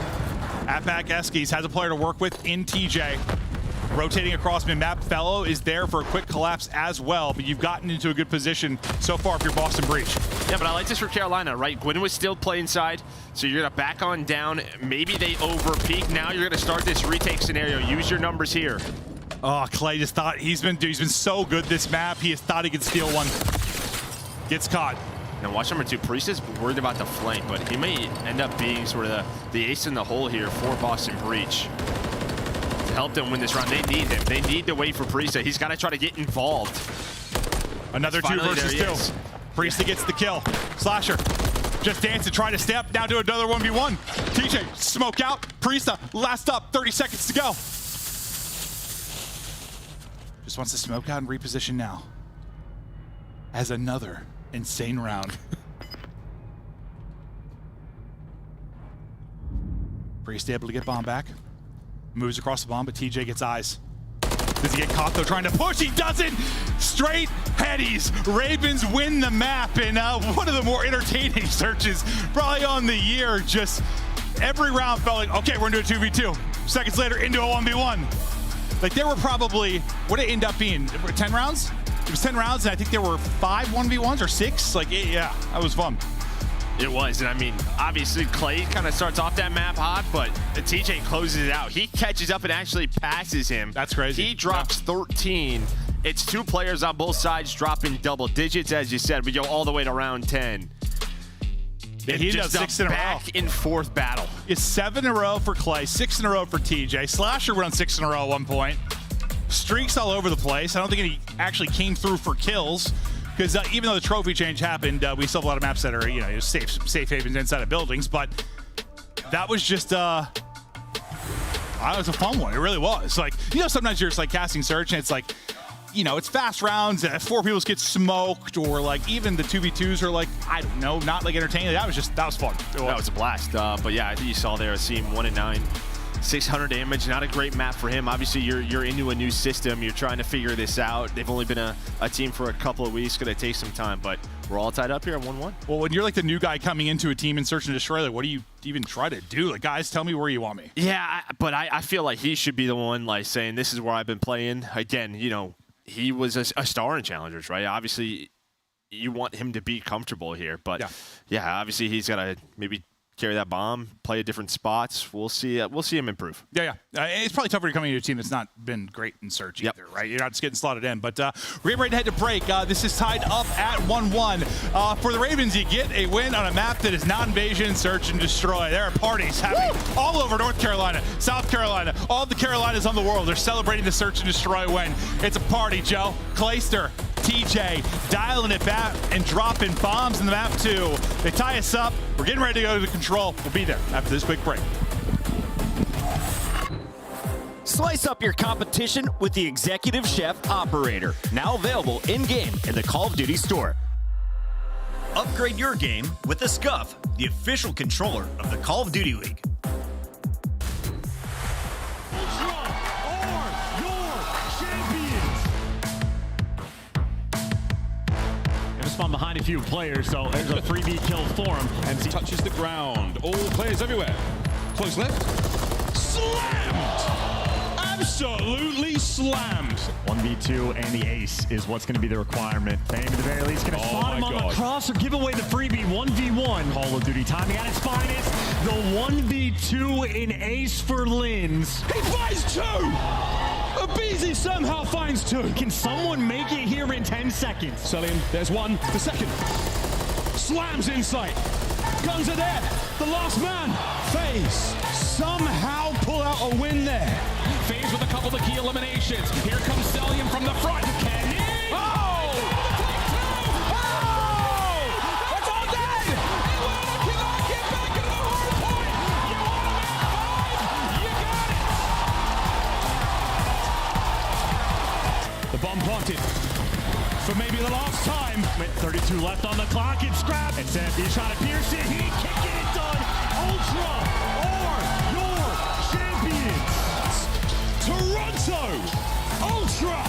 at back Eskies has a player to work with in TJ. Rotating across mid-map, Fellow is there for a quick collapse as well, but you've gotten into a good position so far if you're Boston Breach. Yeah, but I like this for Carolina, right? Gwyn was still playing side, so you're going to back on down. Maybe they over-peak. Now you're going to start this retake scenario. Use your numbers here. Oh, Clay just thought he's been so good this map. He has thought he could steal one. Gets caught. Now watch number 2. Priest is worried about the flank, but he may end up being sort of the ace in the hole here for Boston Breach to help them win this round. They need him. They need to wait for Priest. He's got to try to get involved. Another 2 versus 2. Priest gets the kill. Slasher just dancing, trying to step down to another 1v1. TJ smoke out. Priesta last up. 30 seconds to go. Just wants to smoke out and reposition now. As another insane round. Priest able to get bomb back. Moves across the bomb, but TJ gets eyes. Does he get caught though trying to push? He doesn't! Straight headies. Ravens win the map in one of the more entertaining searches probably on the year. Just every round felt like, okay, we're into a 2v2. Seconds later, into a 1v1. Like there were probably, what did it end up being? 10 rounds? It was 10 rounds, and I think there were 5 1v1s or 6. Like, yeah, that was fun. It was, and I mean, obviously Clay kind of starts off that map hot, but TJ closes it out. He catches up and actually passes him. That's crazy. He drops 13. It's 2 players on both sides dropping double digits, as you said. We go all the way to round 10. Yeah, he does 6 in a row. Back and forth battle. It's 7 in a row for Clay, 6 in a row for TJ. Slasher went on 6 in a row at one point. Streaks all over the place. I don't think he actually came through for kills. Because even though the trophy change happened, we still have a lot of maps that are, you know, safe havens inside of buildings. But that was just, it was a fun one. It really was. Like, you know, sometimes you're just like casting search and it's like, you know, it's fast rounds and 4 people get smoked, or like even the 2v2s are like, I don't know, not like entertaining. That was fun. That was a blast. But yeah, I think you saw there a team 1 and 9. 600 damage, not a great map for him. Obviously, you're into a new system. You're trying to figure this out. They've only been a team for a couple of weeks. Going to take some time, but we're all tied up here at 1-1. Well, when you're like the new guy coming into a team in Search and Destroy, like, what do you even try to do? Like, guys, tell me where you want me. Yeah, but I feel like he should be the one like saying, this is where I've been playing. Again, you know, he was a star in Challengers, right? Obviously, you want him to be comfortable here, but yeah obviously he's got to maybe carry that bomb, play at different spots. We'll see him improve. Yeah. It's probably tougher coming into a team that's not been great in Search either, right? You're not just getting slotted in. But we're getting ready to head to break. This is tied up at 1-1. For the Ravens, you get a win on a map that is non-invasion, Search and Destroy. There are parties happening all over North Carolina, South Carolina, all the Carolinas on the world. They're celebrating the Search and Destroy win. It's a party, Joe. Clayster, TJ dialing it back and dropping bombs in the map too. They tie us up. We're getting ready to go to control. We'll be there after this quick break. Slice up your competition with the Executive Chef Operator. Now available in-game in the Call of Duty store. Upgrade your game with the Scuff, the official controller of the Call of Duty League. Spawn behind a few players, so there's a freebie kill for him. And he touches the ground. All players everywhere. Close left. Slammed! Absolutely slammed. 1v2 and the ace is what's going to be the requirement. Fame at the very least going to spot him on the cross or give away the freebie. 1v1. Call of Duty timing at its finest. The 1v2 in ace for Lins. He finds 2! Abizi somehow finds 2. Can someone make it here in 10 seconds? Selling, there's 1. The second. Slams in sight. Guns are there. The last man. FaZe somehow pull out a win there. FaZe with a couple of key eliminations. Here comes Cellium from the front. Can he? Oh! That's all dead! Atlanta cannot get back into the hard point! You want to make 5? You got it! The bomb planted for maybe the last time. With 32 left on the clock, it's scrapped. And Sam, he's trying to pierce it. He can get it done. Ultra are your champions. Toronto Ultra.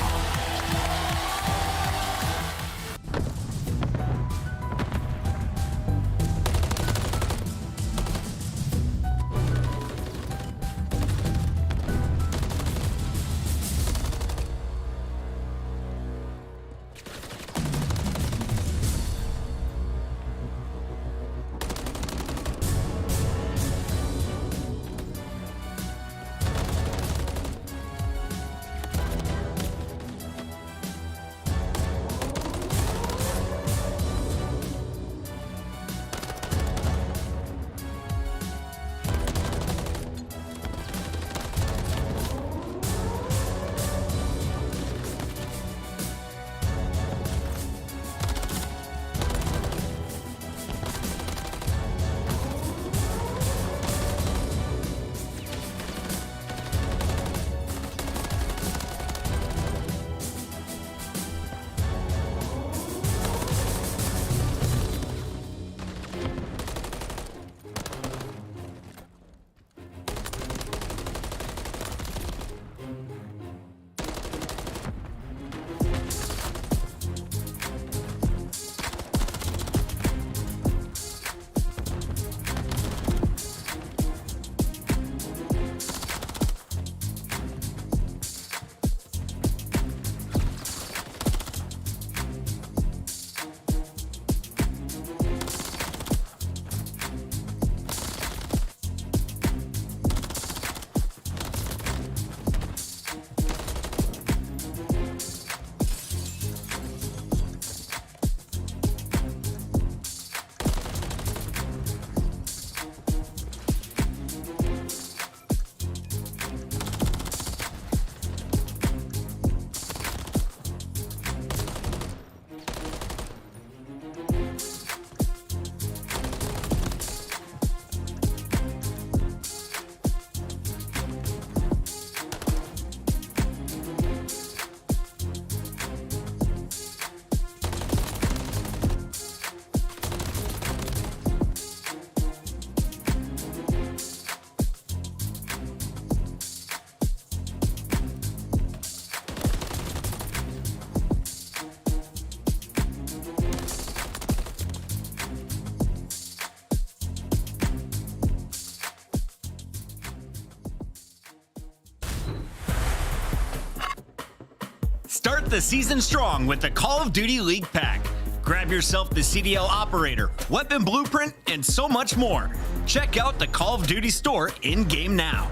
Start the season strong with the Call of Duty League Pack. Grab yourself the CDL Operator, Weapon Blueprint, and so much more. Check out the Call of Duty store in-game now.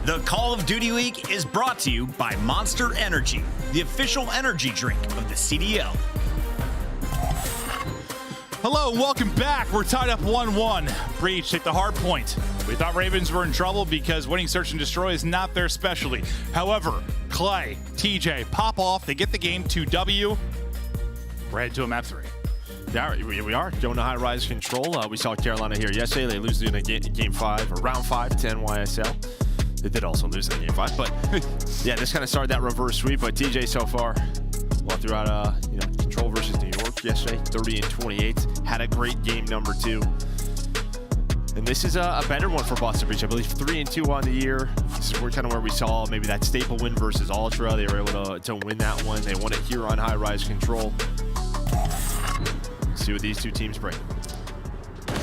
The Call of Duty League is brought to you by Monster Energy, the official energy drink of the CDL. Hello and welcome back. We're tied up 1-1. Breach take the hard point. We thought Ravens were in trouble because winning search and destroy is not their specialty. However, Clay, TJ pop off. They get the game 2W. We're headed to a map 3. Yeah, we are going to high-rise control. We saw Carolina here yesterday. They lose in game 5 or round 5 to NYSL. They did also lose in game 5, but yeah, this kind of started that reverse sweep. But TJ so far, well, throughout control versus New York yesterday, 30-28, had a great game number 2. And this is a better one for Boston Breach. I believe 3-2 on the year. This is kind of where we saw maybe that staple win versus Ultra. They were able to win that one. They won it here on high-rise control. See what these two teams bring.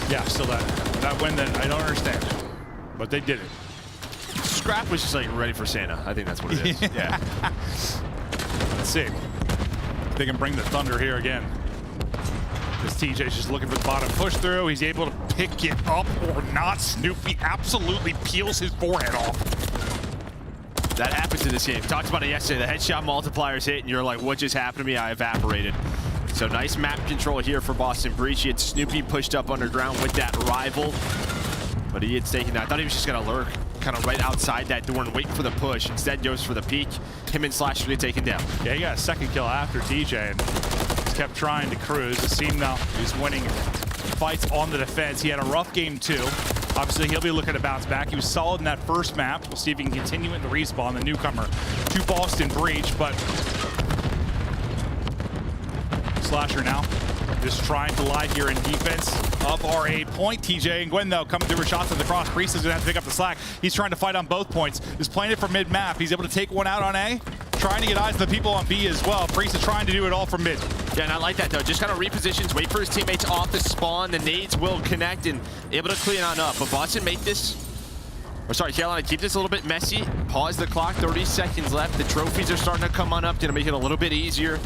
Yeah, still that win that I don't understand, but they did it. Scrap was just like ready for Santa. I think that's what it is. Yeah. Let's see. They can bring the thunder here again. This TJ's just looking for the bottom push through. He's able to pick it up or not. Snoopy absolutely peels his forehead off. That happens in this game. Talked about it yesterday. The headshot multipliers hit, and you're like, what just happened to me? I evaporated. So nice map control here for Boston Breach. He had Snoopy pushed up underground with that rival, but he had taken that. I thought he was just going to lurk kind of right outside that door and wait for the push. Instead goes for the peek. Him and Slash really taken down. Yeah, he got a second kill after TJ and just kept trying to cruise. It seemed now he's winning fights on the defense. He had a rough game too. Obviously, he'll be looking to bounce back. He was solid in that first map. We'll see if he can continue in the respawn, the newcomer to Boston Breach, but Slasher now just trying to lie here in defense of our A point. TJ and Gwen, though, coming through with shots on the cross. Priest is going to have to pick up the slack. He's trying to fight on both points. He's playing it from mid-map. He's able to take one out on A, trying to get eyes on the people on B as well. Priest is trying to do it all from mid. Yeah, and I like that, though. Just kind of repositions, wait for his teammates off the spawn. The nades will connect and able to clean on up. But Boston make this, or sorry, Carolina, keep this a little bit messy. Pause the clock, 30 seconds left. The trophies are starting to come on up, going to make it a little bit easier.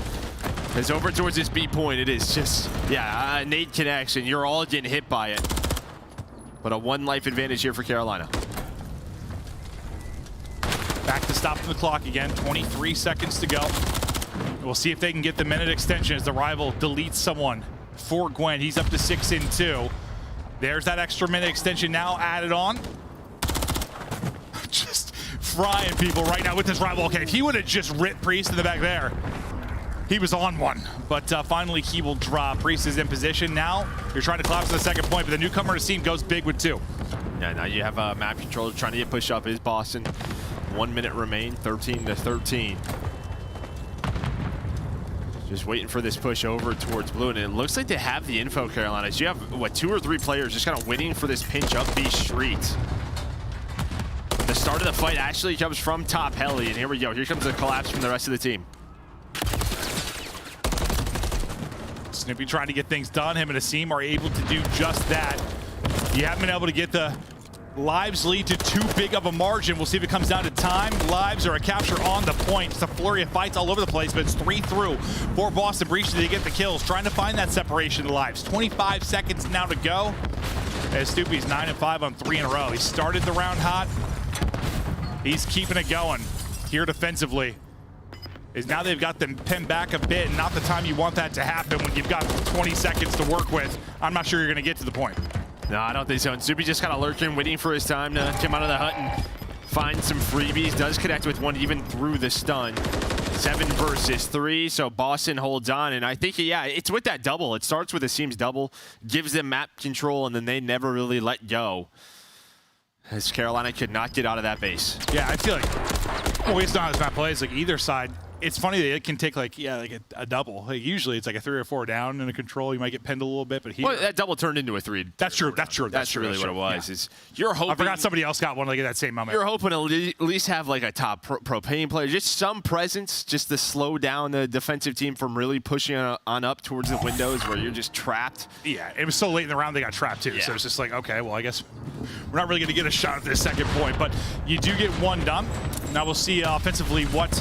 As over towards this B point, it is just, yeah, nade connects, and you're all getting hit by it. But a 1 life advantage here for Carolina. Back to stop the clock again, 23 seconds to go. We'll see if they can get the minute extension as the rival deletes someone for Gwen. He's up to 6-2. There's that extra minute extension now added on. Just frying people right now with this rival. Okay, if he would have just ripped Priest in the back there, he was on one, but finally he will drop. Priest is in position now. You're trying to collapse the second point, but the newcomer to the team goes big with 2. Yeah, now you have a map controller trying to get pushed up. Is Boston. 1 minute remain, 13-13. Just waiting for this push over towards blue, and it looks like they have the info, Carolina. You have, what, 2 or 3 players just kind of waiting for this pinch up B street. The start of the fight actually comes from top heli, and here we go. Here comes the collapse from the rest of the team. Snoopy trying to get things done. Him and Asim are able to do just that. You haven't been able to get the lives lead to too big of a margin. We'll see if it comes down to time, lives, or a capture on the point. It's a flurry of fights all over the place, but it's 3 through for Boston Breach to get the kills. Trying to find that separation of lives. 25 seconds now to go. As Snoopy's 9-5 on 3 in a row. He started the round hot. He's keeping it going here defensively. Is now they've got them pinned back a bit, not the time you want that to happen when you've got 20 seconds to work with. I'm not sure you're going to get to the point. No, I don't think so. And Snoopy just kind of lurking, waiting for his time to come out of the hut and find some freebies. Does connect with one even through the stun. 7 versus 3, so Boston holds on. And I think, yeah, it's with that double. It starts with Asim's double, gives them map control, and then they never really let go. As Carolina could not get out of that base. Yeah, I feel like, well, it's not as map plays, like either side. It's funny that it can take like a double. Like usually it's like a 3 or 4 down in a control. You might get pinned a little bit, but here, well, that double turned into a 3. That's true. That's true. That's really what it was. Yeah. Is you're hoping. I forgot somebody else got one like at that same moment. You're hoping to at least have like a top propane player, just some presence, just to slow down the defensive team from really pushing on up towards the windows where you're just trapped. Yeah, it was so late in the round they got trapped too. Yeah. So it's just like, okay, well I guess we're not really going to get a shot at this second point, but you do get one done. Now we'll see offensively what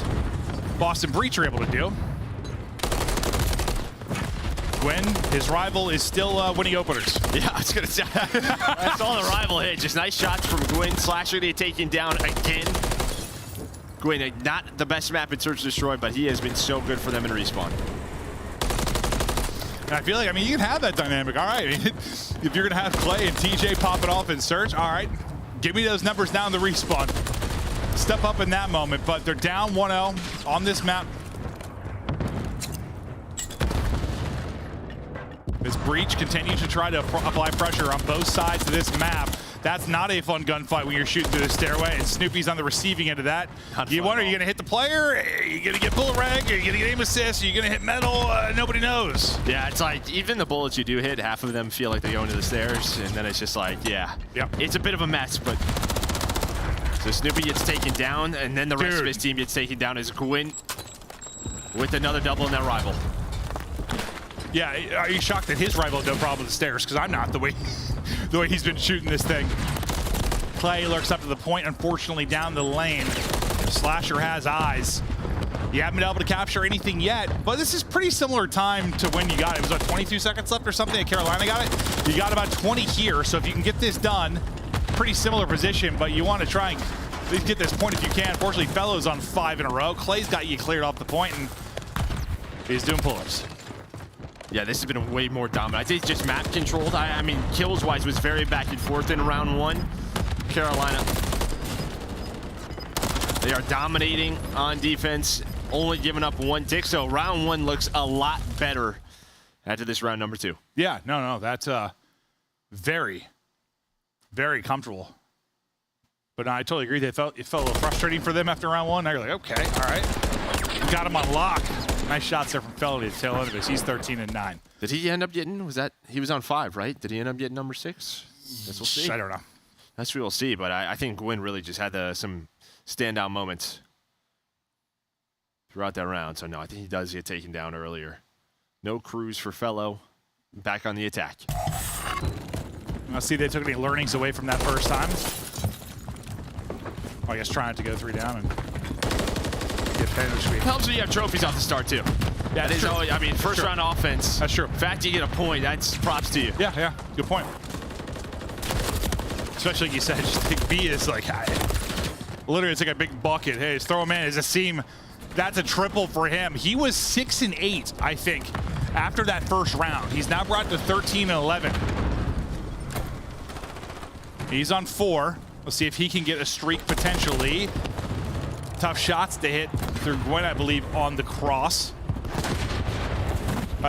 Boston Breach are able to do. Gwyn, his rival, is still winning openers. Yeah, I was going to say. I saw the rival hit. Just nice shots from Gwyn. Slasher taking down again. Gwyn, not the best map in Search and Destroy, but he has been so good for them in Respawn. And I feel like, I mean, you can have that dynamic. All right. If you're going to have Clay and TJ popping off in Search, all right. Give me those numbers down the Respawn. Step up in that moment, but they're down 1-0 on this map. As Breach continues to try to apply pressure on both sides of this map. That's not a fun gunfight when you're shooting through the stairway, and Snoopy's on the receiving end of that. You wonder, are you going to hit the player? Are you going to get bullet rag? Are you going to get aim assist? Are you going to hit metal? Nobody knows. Yeah, it's like even the bullets you do hit, half of them feel like they go into the stairs, and then it's just like, yeah. Yep. It's a bit of a mess, but... So Snoopy gets taken down, and then the rest of his team gets taken down as Gwyn with another double in that rival. Yeah, are you shocked that his rival had no problem with the stairs? Because I'm not, the way he's been shooting this thing. Clay lurks up to the point, unfortunately down the lane. Slasher has eyes. You haven't been able to capture anything yet, but this is pretty similar time to when you got it. It was about 22 seconds left or something at Carolina got it. You got about 20 here, so if you can get this done, pretty similar position, but you want to try and at least get this point if you can. Fortunately, Fellow's on 5 in a row. Clay's got you cleared off the point, and he's doing pull-ups. Yeah, this has been way more dominant. I think it's just map controlled. I mean, kills-wise was very back and forth in round 1. Carolina, they are dominating on defense, only giving up 1 tick. So round 1 looks a lot better after this round number 2. Yeah, no, that's very, very comfortable. But no, I totally agree. It felt a little frustrating for them after round 1. Now you're like, okay, all right. Got him on lock. Nice shots there from Fellow to the tail end of this. He's 13-9. Did he end up getting, he was on 5, right? Did he end up getting number 6? Guess we'll see. I don't know. That's what we'll see, but I think Gwyn really just had some standout moments throughout that round. So no, I think he does get taken down earlier. No cruise for Fellow. Back on the attack. Let's see if they took any learnings away from that first time. I guess trying to go 3 down and get finished. Helps when you have trophies off the start too. Yeah, that is always, I mean, first round offense. That's true. The fact you get a point, that's props to you. Yeah, good point. Especially like you said, just think B is like, literally it's like a big bucket. Hey, just throw him in as a seam. That's a triple for him. He was 6-8, I think, after that first round. He's now brought to 13-11. He's on 4. Let's see if he can get a streak potentially. Tough shots to hit through Gwyn, I believe, on the cross.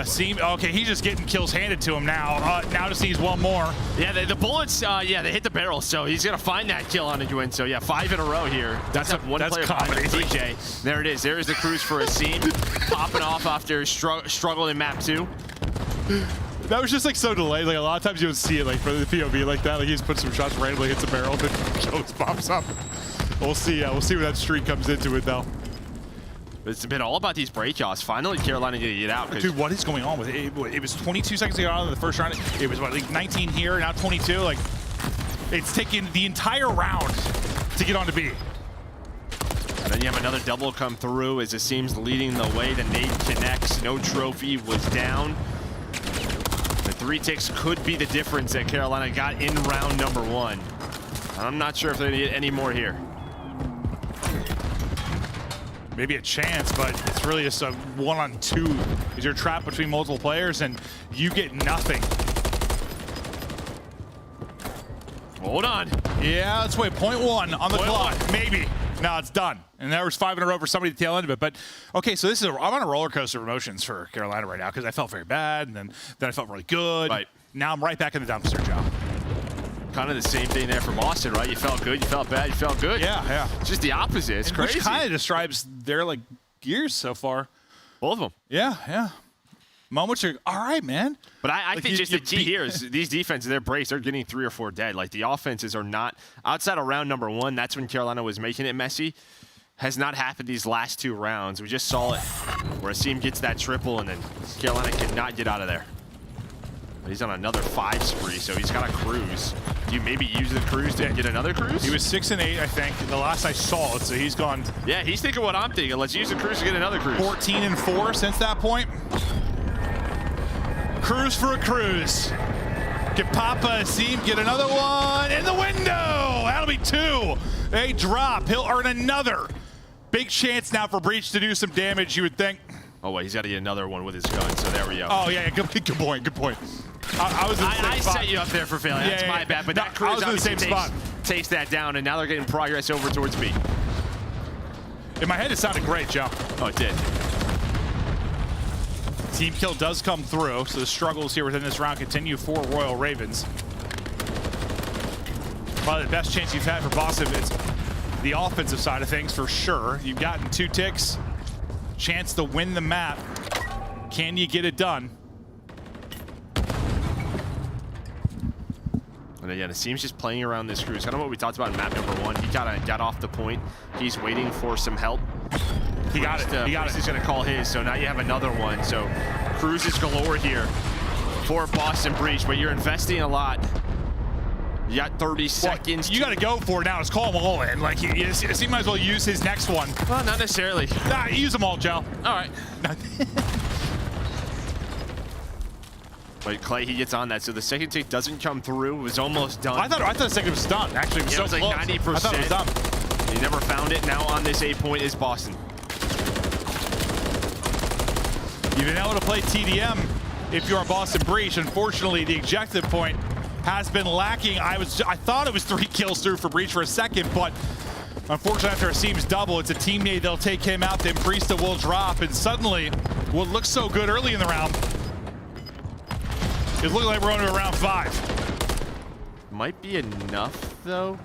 Seam. Okay, he's just getting kills handed to him now. Now to seize one more. Yeah, the bullets, they hit the barrel, so he's going to find that kill on a Gwyn. So, yeah, 5 in a row here. That's one player behind TJ. There it is. There's the cruise for a seam. Popping off after struggle in map 2. That was just like so delayed. Like a lot of times you would see it like for the POV like that. Like he's put some shots randomly, hits a barrel, then kills pops up. We'll see. We'll see where that streak comes into it though. It's been all about these breakoffs. Finally, Carolina getting it out. Dude, what is going on with it? It was 22 seconds to get out of the first round. It was what, like 19 here, now 22. Like it's taken the entire round to get on to B. And then you have another double come through as it seems leading the way. The nade connects. No trophy was down. The 3 ticks could be the difference that Carolina got in round number 1. I'm not sure if they're going to get any more here. Maybe a chance, but it's really just a 1-on-2 because you're trapped between multiple players and you get nothing. Hold on. Yeah, let's wait. 0.1 on the clock. Maybe. No, it's done. And there was 5 in a row for somebody at the tail end of it. But, okay, so I'm on a roller coaster of emotions for Carolina right now because I felt very bad, and then I felt really good. Right. Now I'm right back in the dumpster, Joe. Kind of the same thing there for Boston, right? You felt good, you felt bad, you felt good. Yeah. It's just the opposite. It's crazy. Which kind of describes their, like, years so far. Both of them. Yeah. Moments are, all right, man. But I think just the key here is these defenses, they're braced. They're getting 3 or 4 dead. Like, the offenses are not, outside of round number 1, that's when Carolina was making it messy. Has not happened these last 2 rounds. We just saw it where Asim gets that triple, and then Carolina cannot get out of there. But he's on another 5 spree, so he's got a cruise. Do you maybe use the cruise to get another cruise? He was 6 and 8, I think, the last I saw it. So he's gone. Yeah, he's thinking what I'm thinking. Let's use the cruise to get another cruise. 14 and 4 since that point. Cruise for a cruise. Can Papa Asim get another one in the window? That'll be 2. A drop. He'll earn another. Big chance now for Breach to do some damage, you would think. Oh, wait, he's got to get another one with his gun, so there we go. Oh, yeah, good point, good point. I was in the same spot. Set you up there for failure. That's my bad, but that cruise obviously takes that down, and now they're getting progress over towards B. In my head, it sounded great, Joe. Oh, it did. Team kill does come through, so the struggles here within this round continue for Royal Ravens. Probably the best chance you've had for Boston is the offensive side of things for sure. You've gotten 2 ticks, chance to win the map. Can you get it done? And again, it seems just playing around this cruise. Kind of what we talked about in map number 1. He got off the point. He's waiting for some help. He got it. He got it. He's going to call his, so now you have another one. So cruises galore here for Boston Breach, but you're investing a lot. You got 30 seconds. You got to go for it now. Let's call them all in. Like, he might as well use his next one. Well, not necessarily. Nah, use them all, Joe. All right. But Clay, he gets on that. So the second tick doesn't come through. It was almost done. I thought the second was done. Actually, it was, yeah, so it was like 90%. I thought it was done. He never found it. Now on this 8-point is Boston. You've been able to play TDM if you're on Boston Breach. Unfortunately, the objective point has been lacking. I thought it was 3 kills through for Breach for a second, but unfortunately after Asim's double, it's a teammate. They'll take him out, then Priesta will drop, and suddenly what looked so good early in the round, it looked like we're on to round 5. Might be enough though,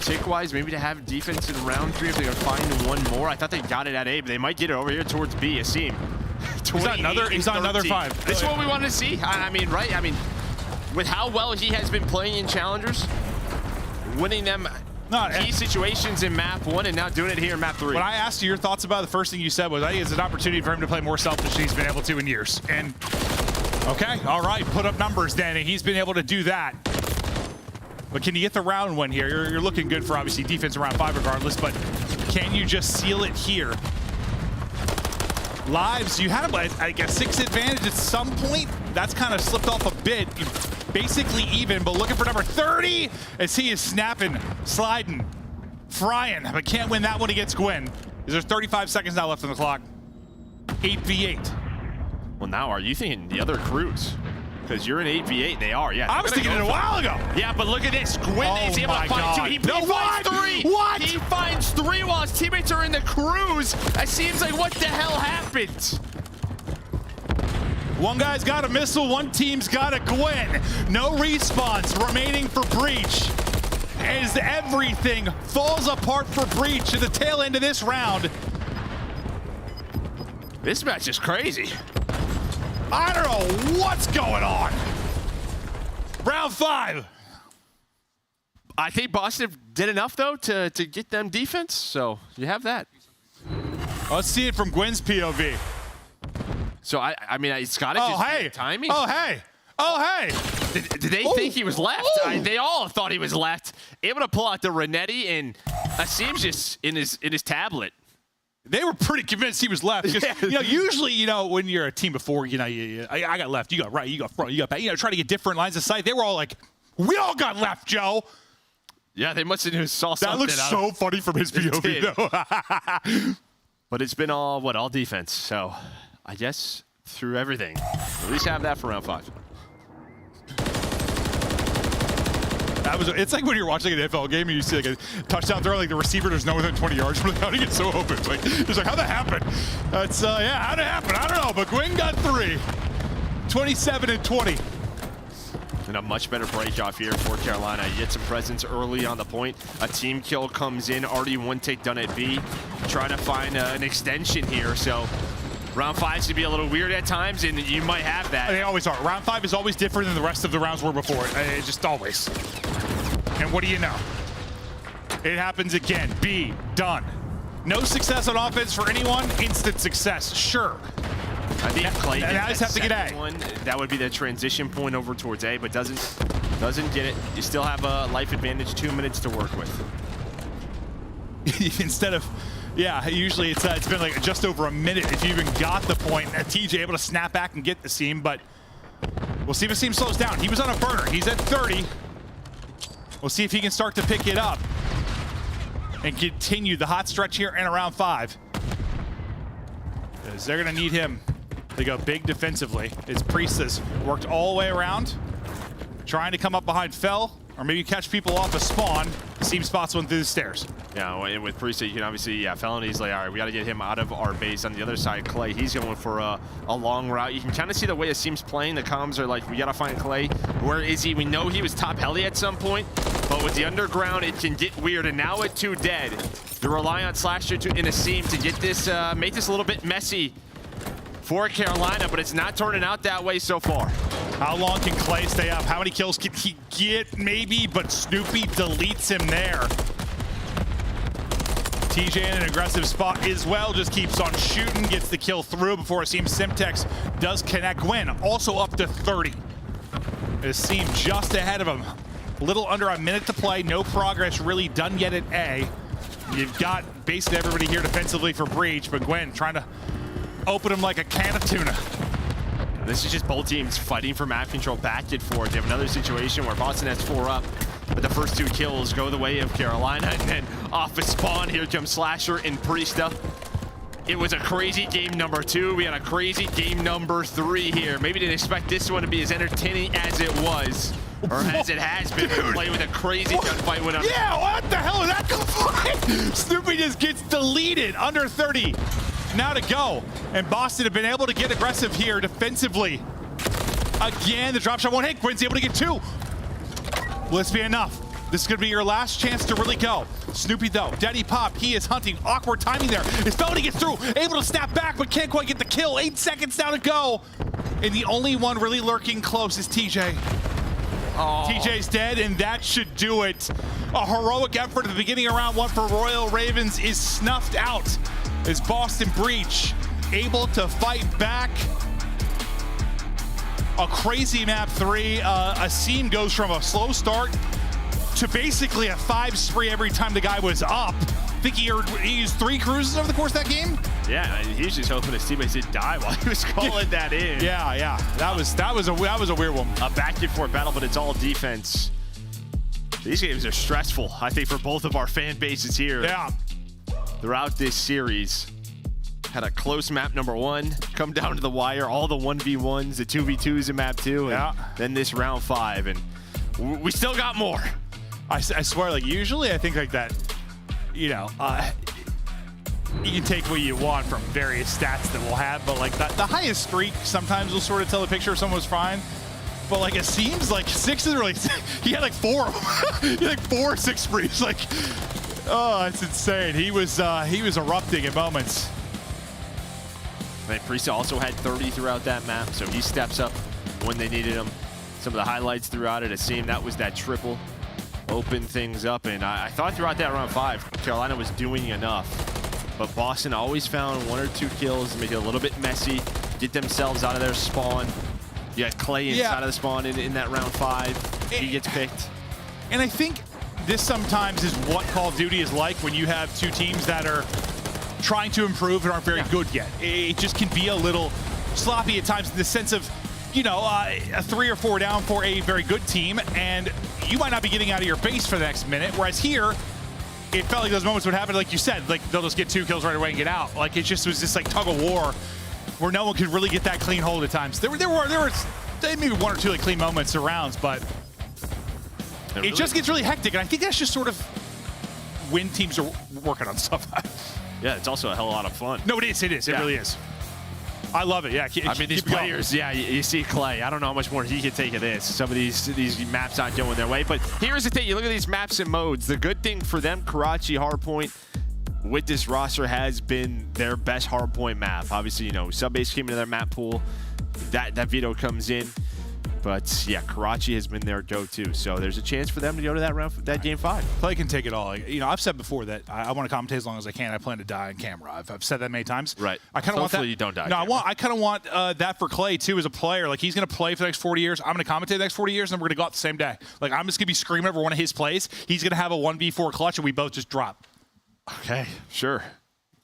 tick-wise, maybe to have defense in round 3 if they can find one more. I thought they got it at A, but they might get it over here towards B. Asim. He's on another 5. This is what we wanted to see. I mean, right? I mean, with how well he has been playing in challengers, winning them key situations in map 1 and now doing it here in map 3. When I asked you your thoughts about it, the first thing you said was, I think it's an opportunity for him to play more selfish than he's been able to in years. And okay, all right, put up numbers then, and he's been able to do that. But can you get the round 1 here? You're looking good for obviously defense around 5 regardless, but can you just seal it here? Lives, you had like a 6 advantage at some point. That's kind of slipped off a bit. You're basically even, but looking for number 30 as he is snapping, sliding, frying, but can't win that one against Gwyn. There's 35 seconds now left on the clock. 8v8. Well, now are you thinking the other crews? Because you're in 8v8, they are, yeah. I was thinking it a while ago. Yeah, but look at this. Gwyn is able to find 2. He finds 3. What? He finds 3 while his teammates are in the cruise. It seems like, what the hell happened? One guy's got a missile, one team's got a Gwyn. No respawns remaining for Breach. As everything falls apart for Breach at the tail end of this round. This match is crazy. I don't know what's going on. Round 5. I think Boston did enough, though, to get them defense, so you have that. Let's see it from Gwyn's POV. So, I mean, it's got to just be timing. Oh, hey. Oh, hey. Did they think he was left? They all thought he was left. Able to pull out the Renetti, and Asim's just in his tablet. They were pretty convinced he was left. Because, usually, when you're a team before, I got left, you got right, you got front, you got back. Try to get different lines of sight. They were all like, we all got left, Joe. Yeah, they must have saw something. That looks so funny from his POV, though. But it's been all defense. So I guess through everything. At least have that for round 5. It's like when you're watching an NFL game and you see like a touchdown throw, like the receiver there's no within 20 yards, but how did he get so open? It's like how'd that happen? How'd it happen? I don't know, but Gwyn got 3. 27 and 20. And a much better break off here for Carolina. You get some presence early on the point. A team kill comes in, already 1 take done at B. Trying to find an extension here, so round 5 should be a little weird at times, and you might have that. They always are. Round 5 is always different than the rest of the rounds were before. It just always. And what do you know? It happens again. B, done. No success on offense for anyone. Instant success, sure. I think Clay and I just have to get A. That would be the transition point over towards A, but doesn't Doesn't get it. You still have a life advantage, 2 minutes to work with. Instead of, yeah, usually it's been like just over a minute if you even got the point. TJ able to snap back and get the seam, but we'll see if the seam slows down. He was on a burner. He's at 30. We'll see if he can start to pick it up and continue the hot stretch here in around 5. Because they're going to need him to go big defensively. His Priest has worked all the way around, trying to come up behind Fell, or maybe catch people off a spawn. Seam spots one through the stairs. Yeah, well, and with Priest, you can obviously, yeah, Felony's like, all right, we got to get him out of our base. On the other side, Clay, he's going for a long route. You can kind of see the way it seems playing. The comms are like, we got to find Clay. Where is he? We know he was top heli at some point, but with the underground, it can get weird. And now at 2 dead, they rely on Slasher in a seam to get this, make this a little bit messy for Carolina, but it's not turning out that way so far. How long can Clay stay up? How many kills can he get? Maybe, but Snoopy deletes him there. TJ in an aggressive spot as well, just keeps on shooting, gets the kill through before it seems Simtex does connect. Gwen also up to 30. It seemed just ahead of him. A little under a minute to play, no progress really done yet at A. You've got basically everybody here defensively for Breach, but Gwen trying to open him like a can of tuna. This is just both teams fighting for map control back and forth. You have another situation where Boston has 4 up, but the first 2 kills go the way of Carolina, and then off a spawn, here comes Slasher and Priesta. It was a crazy game number 2. We had a crazy game number 3 here. Maybe didn't expect this one to be as entertaining as it was, or as it has been. Play with a crazy gunfight with him. Yeah, what the hell is that gunfight? Snoopy just gets deleted, under 30. Now to go, and Boston have been able to get aggressive here defensively. Again, the drop shot won't hit. Gwen's able to get 2. Will this be enough? This is gonna be your last chance to really go. Snoopy though, Daddy Pop, he is hunting. Awkward timing there. His felony gets through, able to snap back, but can't quite get the kill. 8 seconds now to go. And the only one really lurking close is TJ. Oh. TJ's dead, and that should do it. A heroic effort at the beginning of round 1 for Royal Ravens is snuffed out as Boston Breach able to fight back. A crazy map 3. A seam goes from a slow start to basically a 5 spree every time the guy was up. I think he used 3 cruises over the course of that game. Yeah, he's just hoping his teammates didn't die while he was calling that in. Yeah. That was a weird one. A back and forth battle, but it's all defense. These games are stressful, I think, for both of our fan bases here. Yeah. Throughout this series. Had a close map number 1, come down to the wire, all the 1v1s, the 2v2s in map 2, and then this round 5, and we still got more. I swear, like, usually I think like that, you know, you can take what you want from various stats that we'll have, but like the highest streak sometimes will sort of tell the picture if someone was fine. But like it seems like 6 is really, he had like 4 of them. He had like 4 6 sprees. Like, oh, it's insane. He was erupting at moments. And Priesta also had 30 throughout that map, so he steps up when they needed him. Some of the highlights throughout it, it seemed that was that triple. Open things up, and I thought throughout that round 5, Carolina was doing enough. But Boston always found 1 or 2 kills to make it a little bit messy, get themselves out of their spawn. You had Clay inside of the spawn in that round 5. He gets picked. And I think this sometimes is what Call of Duty is like when you have 2 teams that are trying to improve and aren't very good yet. It just can be a little sloppy at times in the sense of, you know, a 3 or 4 down for a very good team, and you might not be getting out of your base for the next minute, whereas here, it felt like those moments would happen, like you said, like they'll just get 2 kills right away and get out. Like it just was this like tug of war where no one could really get that clean hold at times. There were maybe 1 or 2 like clean moments or rounds, but it just gets really hectic, and I think that's just sort of when teams are working on stuff. Yeah, it's also a hell of a lot of fun. No, it is. It really is. I love it. Yeah. I mean, these players. Yeah, you see Clay. I don't know how much more he can take of this. Some of these maps not going their way. But here's the thing: you look at these maps and modes. The good thing for them, Karachi Hardpoint, with this roster has been their best hardpoint map. Obviously, you know, Subbase came into their map pool. That veto comes in. But yeah, Karachi has been their go-to, so there's a chance for them to go to that game 5. Clay can take it all. You know, I've said before that I want to commentate as long as I can. I plan to die on camera. I've said that many times. Right. I kind of want that. Hopefully you don't die. No, I kind of want that for Clay too as a player. Like he's going to play for the next 40 years. I'm going to commentate the next 40 years, and then we're going to go out the same day. Like I'm just going to be screaming over one of his plays. He's going to have a 1v4 clutch, and we both just drop. Okay, sure.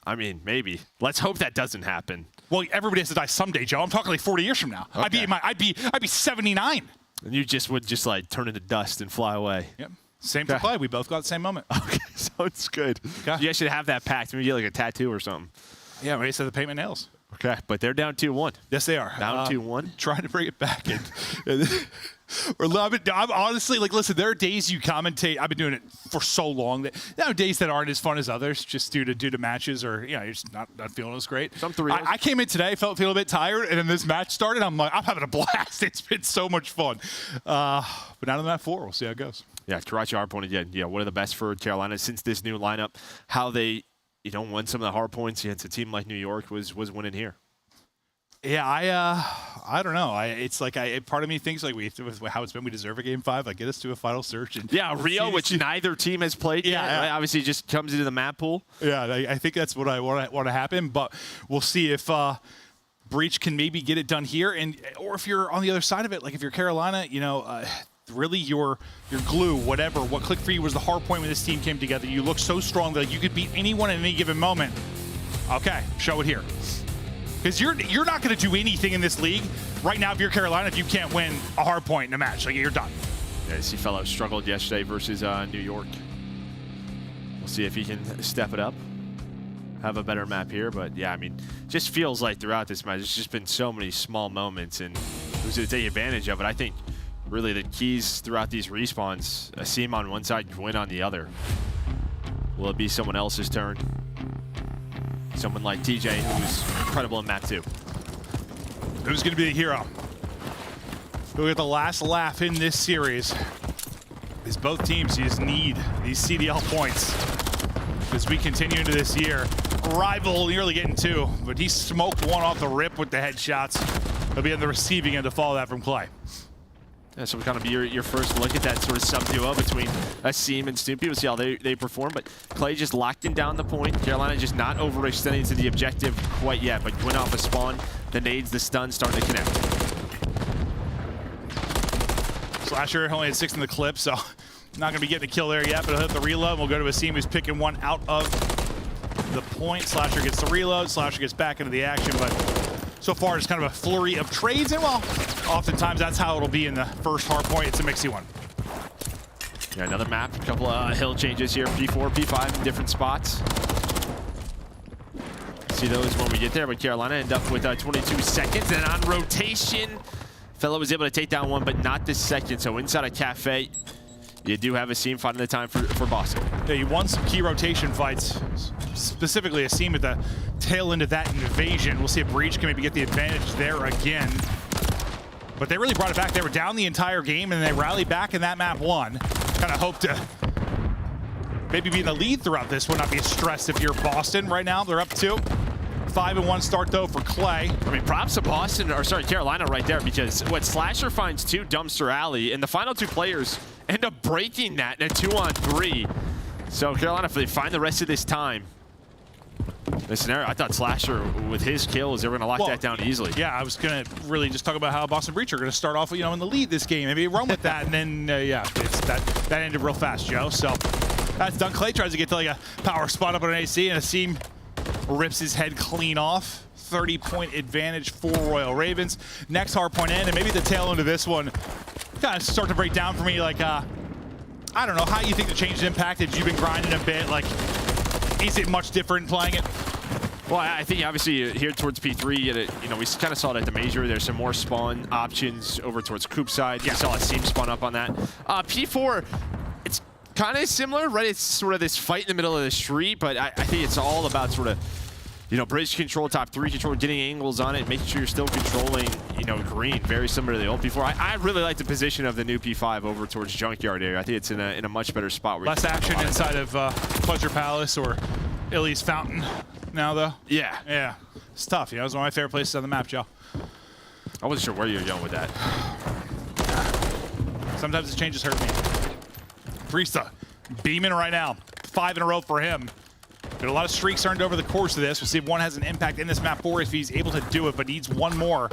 I mean, maybe. Let's hope that doesn't happen. Well, everybody has to die someday, Joe. I'm talking like 40 years from now. Okay. I'd be 79. And you would like turn into dust and fly away. Yep. Same for Clay. We both got the same moment. Okay, sounds good. Okay. You guys should have that packed. Maybe get like a tattoo or something. Yeah, we said to paint my nails. Okay, but they're down 2-1. Yes, they are. Down 2-1. Trying to bring it back in. I'm honestly like, listen, there are days you commentate. I've been doing it for so long that there are days that aren't as fun as others, just due to matches or you're just not feeling as great. I came in today, feel a bit tired, and then this match started. I'm like, I'm having a blast. It's been so much fun. But now to map 4, we'll see how it goes. Yeah, Karachi hardpoint again. Yeah, one of the best for Carolina since this new lineup. How they won some of the hard points against a team like New York was winning here. Yeah, I don't know. It's like part of me thinks like with how it's been, we deserve a game 5. Like get us to a final search. And yeah, Rio, which neither team has played yet. Right? Obviously, just comes into the map pool. Yeah, I think that's what I want to happen. But we'll see if Breach can maybe get it done here, or if you're on the other side of it, like if you're Carolina, really your glue, whatever. What clicked for you was the hard point when this team came together. You look so strong that you could beat anyone at any given moment. Okay, show it here. Because you're not going to do anything in this league right now if you're Carolina if you can't win a hard point in a match. Like you're done. Yeah, this fellow struggled yesterday versus New York. We'll see if he can step it up. Have a better map here, but yeah, I mean, just feels like throughout this match, there's just been so many small moments, and who's going to take advantage of it? I think really the keys throughout these respawns, Asim on one side, Gwyn on the other. Will it be someone else's turn? Someone like TJ, who's incredible in map 2. Who's going to be the hero? Who get the last laugh in this series? Because both teams just need these CDL points as we continue into this year. Rival nearly getting 2, but he smoked one off the rip with the headshots. He'll be on the receiving end to follow that from Clay. Yeah, so kind of your first look at that sort of sub-duo between Asim and Snoopy. We'll see how they perform, but Clay just locking down the point. Carolina just not overextending to the objective quite yet, but went off a spawn. The nades, the stun starting to connect. Slasher only had 6 in the clip, so not going to be getting a kill there yet, but he'll hit the reload. We'll go to Asim, who's picking one out of the point. Slasher gets the reload. Slasher gets back into the action, but so far it's kind of a flurry of trades, and well, oftentimes that's how it'll be in the first hard point. It's a mixy one. Yeah, another map, a couple of hill changes here, P4, P5 in different spots. See those when we get there, but Carolina end up with 22 seconds, and on rotation, Fellow was able to take down one, but not this second. So inside a cafe, you do have Asim fighting the time for Boston. Yeah, you won some key rotation fights, specifically Asim at the tail end of that invasion. We'll see if Breach can maybe get the advantage there again. But they really brought it back. They were down the entire game, and they rallied back in that map 1. Kind of hope to maybe be in the lead throughout this. Would not be stressed if you're Boston right now. They're up 2. 5-1 start, though, for Clay. I mean, props to Boston, or sorry, Carolina right there, because what Slasher finds 2 Dumpster Alley, and the final 2 players end up breaking that in a 2-on-3. So Carolina, if they find the rest of this time, this scenario, I thought Slasher, with his kills, they were going to lock that down easily. Yeah, I was going to really just talk about how Boston Breach are going to start off, in the lead this game. Maybe run with that, and then, that ended real fast, Joe. So that's done. Clay tries to get to, a power spot up on an AC, and Asim rips his head clean off. 30-point advantage for Royal Ravens. Next hard point end, and maybe the tail end of this one kind of start to break down for me. I don't know how you think the change impacted. You've been grinding a bit. Is it much different playing it? Well, I think obviously here towards P3, we kind of saw it at the Major. There's some more spawn options over towards Coop side. Yeah. You saw a Asim spawn up on that. P4, it's kind of similar, right? It's sort of this fight in the middle of the street, but I think it's all about sort of, bridge control, top 3 control, getting angles on it, making sure you're still controlling, green, very similar to the old P4. I really like the position of the new P5 over towards Junkyard area. I think it's in a much better spot. Less action inside of Pleasure Palace or Illy's Fountain now, though. Yeah. Yeah. It's tough. It was one of my favorite places on the map, Joe. I wasn't sure where you were going with that. Sometimes the changes hurt me. Priesta beaming right now. 5 in a row for him. Got a lot of streaks earned over the course of this. We'll see if one has an impact in this map 4 if he's able to do it, but needs one more,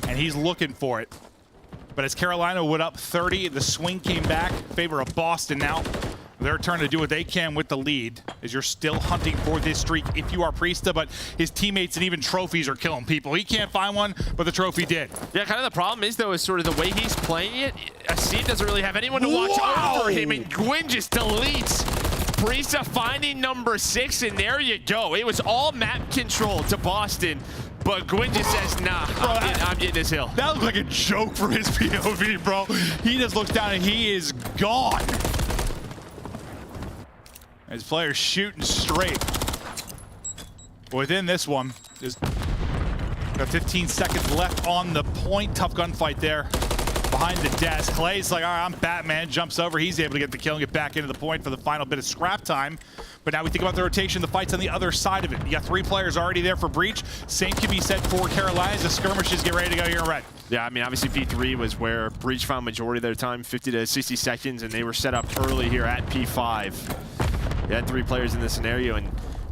and he's looking for it. But as Carolina went up 30, the swing came back in favor of Boston now. Their turn to do what they can with the lead, as you're still hunting for this streak if you are Priesta, but his teammates and even trophies are killing people. He can't find one, but the trophy did. Yeah, kind of the problem is, though, is sort of the way he's playing it. Asim doesn't really have anyone to watch over him, and Gwyn just deletes. Priesta finding number 6, and there you go. It was all map control to Boston, but Gwyn just says, nah, I'm getting this hill. That looked like a joke from his POV, bro. He just looks down and he is gone. His players shooting straight. Within this one, there's got 15 seconds left on the point. Tough gunfight there behind the desk. Clay's like, all right, I'm Batman. Jumps over. He's able to get the kill and get back into the point for the final bit of scrap time. But now we think about the rotation. The fight's on the other side of it. You got 3 players already there for Breach. Same can be said for Carolina. The skirmishes get ready to go here in red. Yeah, I mean, obviously P3 was where Breach found majority of their time, 50 to 60 seconds, and they were set up early here at P5. You had 3 players in this scenario, and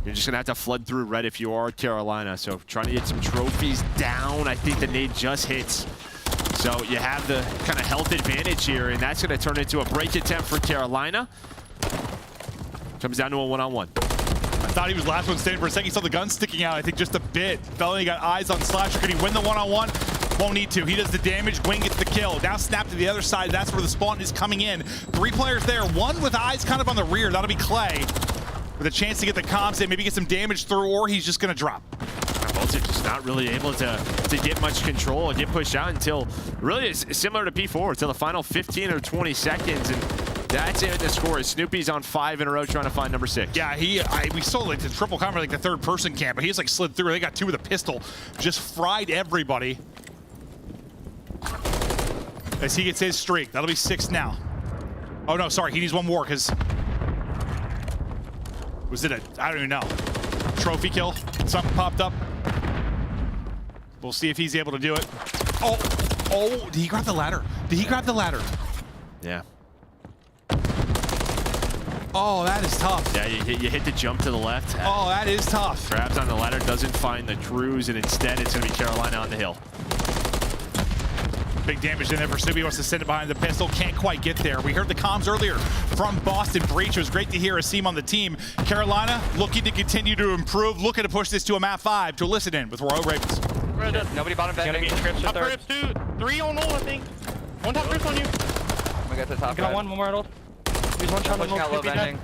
you're just going to have to flood through red if you are Carolina. So trying to get some trophies down. I think the nade just hits. So you have the kind of health advantage here, and that's going to turn into a break attempt for Carolina. Comes down to a one-on-one. I thought he was last one standing for a second. He saw the gun sticking out, I think, just a bit. Felony got eyes on Slasher. Could he win the one-on-one? Won't need to. He does the damage. Gwyn gets the kill. Now snap to the other side. That's where the spawn is coming in. 3 players there. 1 with eyes kind of on the rear. That'll be Clay. With a chance to get the comms in, maybe get some damage through, or he's just going to drop. Voltage just not really able to get much control and get pushed out until, really it's similar to P4, until the final 15 or 20 seconds. And that's it, the score is Snoopy's on 5 in a row trying to find number 6. Yeah, we saw like the triple combo, like the 3rd person camp, but he's like slid through. They got 2 with a pistol. Just fried everybody. As he gets his streak. That'll be 6 now. Oh no, sorry, he needs 1 more because... Was it I don't even know. Trophy kill? Something popped up. We'll see if he's able to do it. Oh, did he grab the ladder? Did he grab the ladder? Yeah. Oh, that is tough. Yeah, you hit the jump to the left. Oh, that is tough. Grabs on the ladder, doesn't find the cruise, and instead it's going to be Carolina on the hill. Big damage in there for Snoopy. Wants to send it behind the pistol. Can't quite get there. We heard the comms earlier from Boston. Breach. It was great to hear Asim on the team. Carolina looking to continue to improve. Looking to push this to a map 5 to listen in with Royal Ravens. Nobody bottom bending. Top Crips 2, 3 on ult, I think. 1 top Crips on you. We got the top. Got one more at ult. He's 1 shot on pushing out low bending.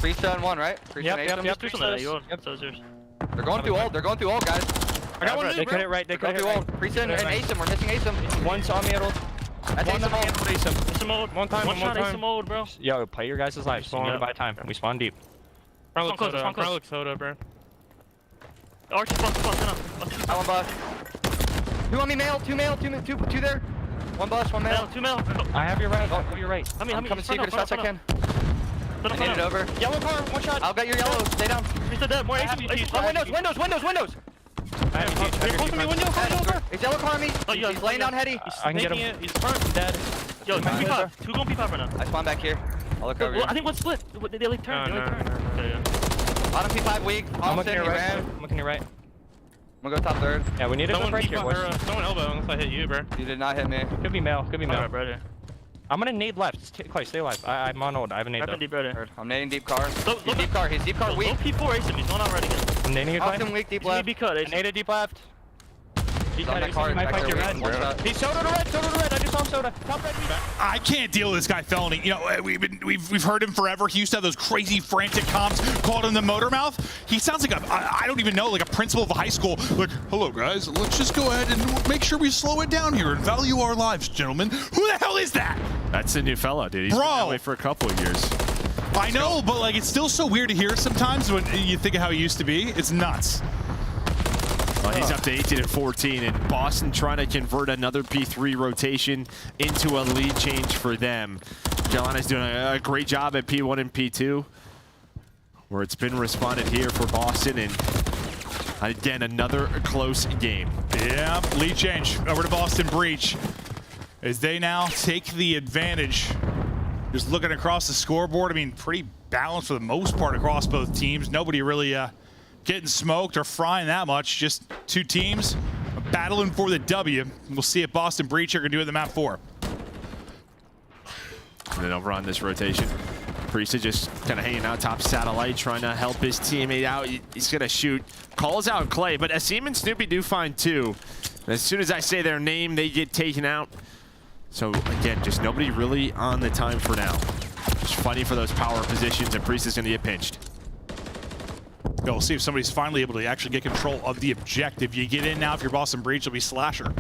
Priesta and 1, right? Yep. So it's yours. They're going through ult. They're going through ult, guys. I got one. They cut it right. They cut it right. Priesta and Asim. We're missing Asim. 1 saw me at ult. That's Asim ult. Asim ult. One time. Asim ult, bro. Yo, play your guys' life. Spawn by time. We spawn deep. Front look soda, bro. Archie, spawn. I 1 bus. 2 on me, male. 2 male. 2 there. 1 bus, 1 male. 2 male. I have your right. Go your right. I'm coming secret as fast as I can. I need it over. Yellow car, 1 shot. I'll get your yellow. Stay down. He's dead. More Asim. Windows. I have Close to me, window. It's yellow car on me. He's laying down heady. I can get him. He's front, dead. Yo, 2 P5. 2 going P5 right now. I spawn back here. I'll look over here. I think 1 split. They like turn. Bottom P5 weak. I'm looking your right. I'm looking your right. I'm gonna go top 3rd. Yeah, we need to go right here, boys. Someone elbow unless I hit you, bro. You did not hit me. Could be male. Alright, brother. I'm gonna nade left. Clay, stay alive. I'm on hold. I have a nade though. Deep, brother. I'm nading deep car. He's deep car. He's deep car weak. Low P4 Asim. He's going out right again. I'm nading you, Clay. Austin weak deep left. Be cut, Asim. Naded deep left. He's on that car. Might fight your red. He's soda to red. I just saw him soda. Top red. I can't deal with this guy, Felony. You know, we've heard him forever. He used to have those crazy frantic comms, called him the motor mouth. He sounds like I don't even know, like a principal of a high school. Like, hello guys, let's just go ahead and make sure we slow it down here and value our lives, gentlemen. Who the hell is that? That's the new fella, dude. He's been that way for a couple of years. I know, but like it's still so weird to hear sometimes when you think of how he used to be. It's nuts. Well, he's up to 18 and 14, and Boston trying to convert another P3 rotation into a lead change for them. Carolina's doing a great job at P1 and P2, where it's been responded here for Boston, and again, another close game. Yeah, lead change over to Boston Breach. as they now take the advantage. Just looking across the scoreboard, I mean, pretty balanced for the most part across both teams. Nobody really getting smoked or frying that much. Just two teams battling for the W. We'll see if Boston Breach are going to do it in the map 4. And then over on this rotation, Priest just kind of hanging out top satellite, trying to help his teammate out. He's going to shoot. Calls out Clay, but Asim and Snoopy do find 2. And as soon as I say their name, they get taken out. So again, just nobody really on the time for now. Just fighting for those power positions, and Priest is going to get pinched. We'll see if somebody's finally able to actually get control of the objective. You get in now, if you're Boston Breach, it'll be Slasher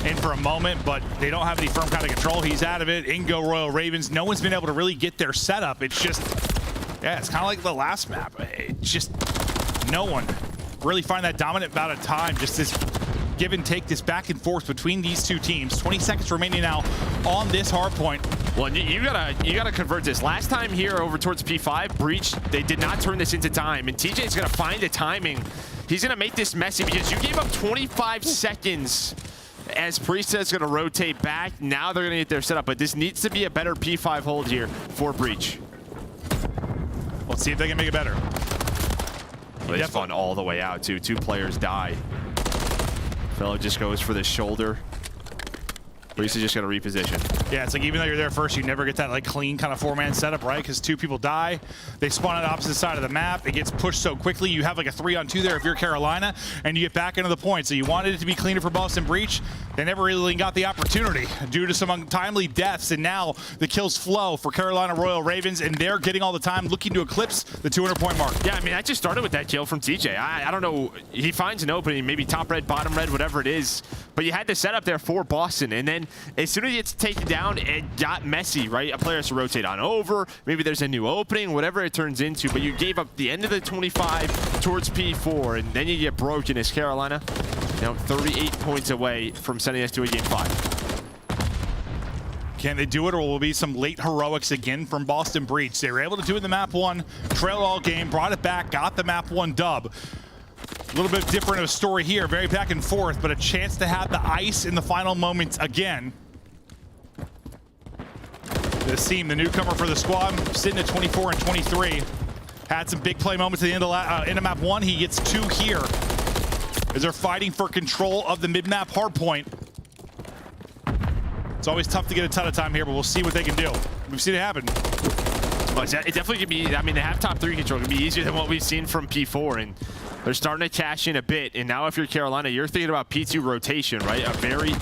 in for a moment, but they don't have any firm kind of control. He's out of it. In go Royal Ravens. No one's been able to really get their setup. It's just, yeah, it's kind of like the last map. It's just no one really find that dominant amount of time. Just this give and take, this back and forth between these two teams. 20 seconds remaining now on this hard point. Well, you gotta convert this. Last time here over towards P5, Breach, they did not turn this into time, and TJ's gonna find the timing. He's gonna make this messy because you gave up 25 seconds as Priest is gonna rotate back. Now they're gonna get their setup, but this needs to be a better P5 hold here for Breach. Let's see if they can make it better. Well, it's fun all the way out, too. 2 players die. Fellow just goes for the shoulder. Priest is just gonna reposition. Yeah, it's like even though you're there first, you never get that like clean kind of 4-man setup, right? Because 2 people die, they spawn on the opposite side of the map. It gets pushed so quickly. You have like a 3-on-2 there if you're Carolina, and you get back into the point. So you wanted it to be cleaner for Boston Breach. They never really got the opportunity due to some untimely deaths, and now the kills flow for Carolina Royal Ravens, and they're getting all the time, looking to eclipse the 200-point mark. Yeah, I mean, I just started with that kill from TJ. I don't know. He finds an opening, maybe top red, bottom red, whatever it is. But you had the setup there for Boston, and then as soon as he gets taken down, it got messy, right? A player has to rotate on over. Maybe there's a new opening, whatever it turns into. But you gave up the end of the 25 towards P4, and then you get broken as Carolina. Now 38 points away from sending us to a game 5. Can they do it, or will there be some late heroics again from Boston Breach? They were able to do it in the map 1, trail all game, brought it back, got the map 1 dub. A little bit different of a story here, very back and forth, but a chance to have the ice in the final moments again. Asim, the newcomer for the squad, sitting at 24 and 23. Had some big play moments at the end of map 1. He gets 2 here as they're fighting for control of the mid-map hardpoint. It's always tough to get a ton of time here, but we'll see what they can do. We've seen it happen. Well, it definitely could be, I mean, the half top 3 control can be easier than what we've seen from P4, and they're starting to cash in a bit. And now if you're Carolina, you're thinking about P2 rotation, right? A very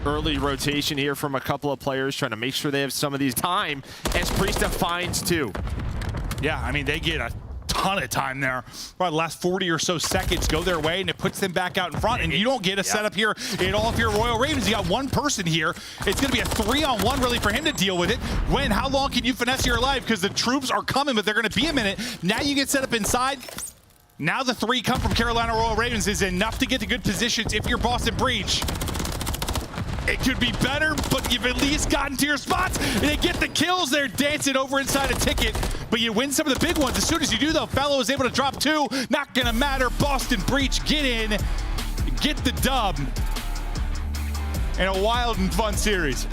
early rotation here from a couple of players trying to make sure they have some of these time as Priest finds 2. Yeah, I mean, they get a ton of time there. Probably the last 40 or so seconds go their way, and it puts them back out in front. And you don't get a setup here at all if you're Royal Ravens. You got one person here. It's going to be a 3-on-1 really for him to deal with it. When, how long can you finesse your life? Because the troops are coming, but they're going to be a minute. Now you get set up inside. Now the 3 come from Carolina Royal Ravens is enough to get to good positions if you're Boston Breach. It could be better, but you've at least gotten to your spots. And they get the kills. They're dancing over inside a ticket, but you win some of the big ones. As soon as you do, though, Fellow is able to drop 2. Not gonna matter. Boston Breach get in, get the dub in a wild and fun series.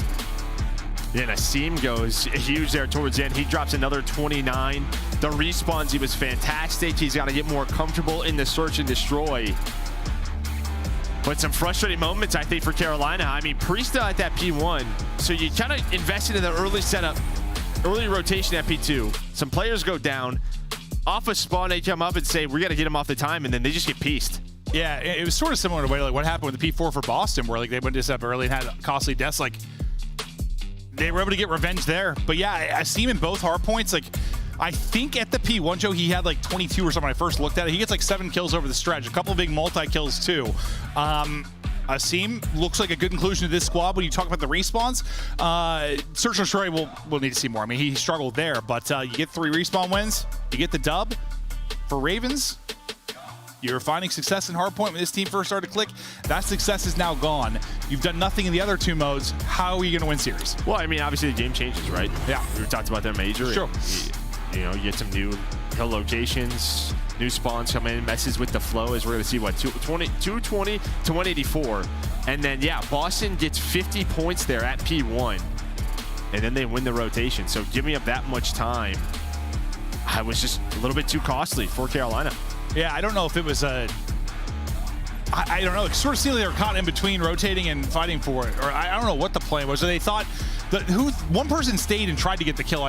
Then Asim goes huge there towards the end. He drops another 29. The respawns, he was fantastic. He's got to get more comfortable in the search and destroy. But some frustrating moments, I think, for Carolina. I mean, Priesta at that P1. So you kind of invested in the early setup, early rotation at P2. Some players go down. Off a spawn, they come up and say, we got to get them off the time, and then they just get pieced. Yeah, it was sort of similar to like what happened with the P4 for Boston, where like they went this up early and had costly deaths. Like they were able to get revenge there. But yeah, I see him in both hard points. Like I think at the P1 show, he had like 22 or something when I first looked at it. He gets like 7 kills over the stretch, a couple of big multi-kills too. Asim looks like a good inclusion to this squad when you talk about the respawns. Search and Destroy, we'll need to see more. I mean, he struggled there, but you get 3 respawn wins, you get the dub. For Ravens, you're finding success in hardpoint when this team first started to click. That success is now gone. You've done nothing in the other 2 modes. How are you going to win series? Well, I mean, obviously the game changes, right? Yeah. We talked about that Major. Sure. You know, you get some new hill locations. New spawns come in, messes with the flow, as we're going to see, what, 220 to 184. And then, yeah, Boston gets 50 points there at P1. And then they win the rotation. So giving up that much time, I was just a little bit too costly for Carolina. Yeah, I don't know if it was a... I don't know. It sort of seemed like they were caught in between rotating and fighting for it. Or I don't know what the plan was. Or they thought that one person stayed and tried to get the kill.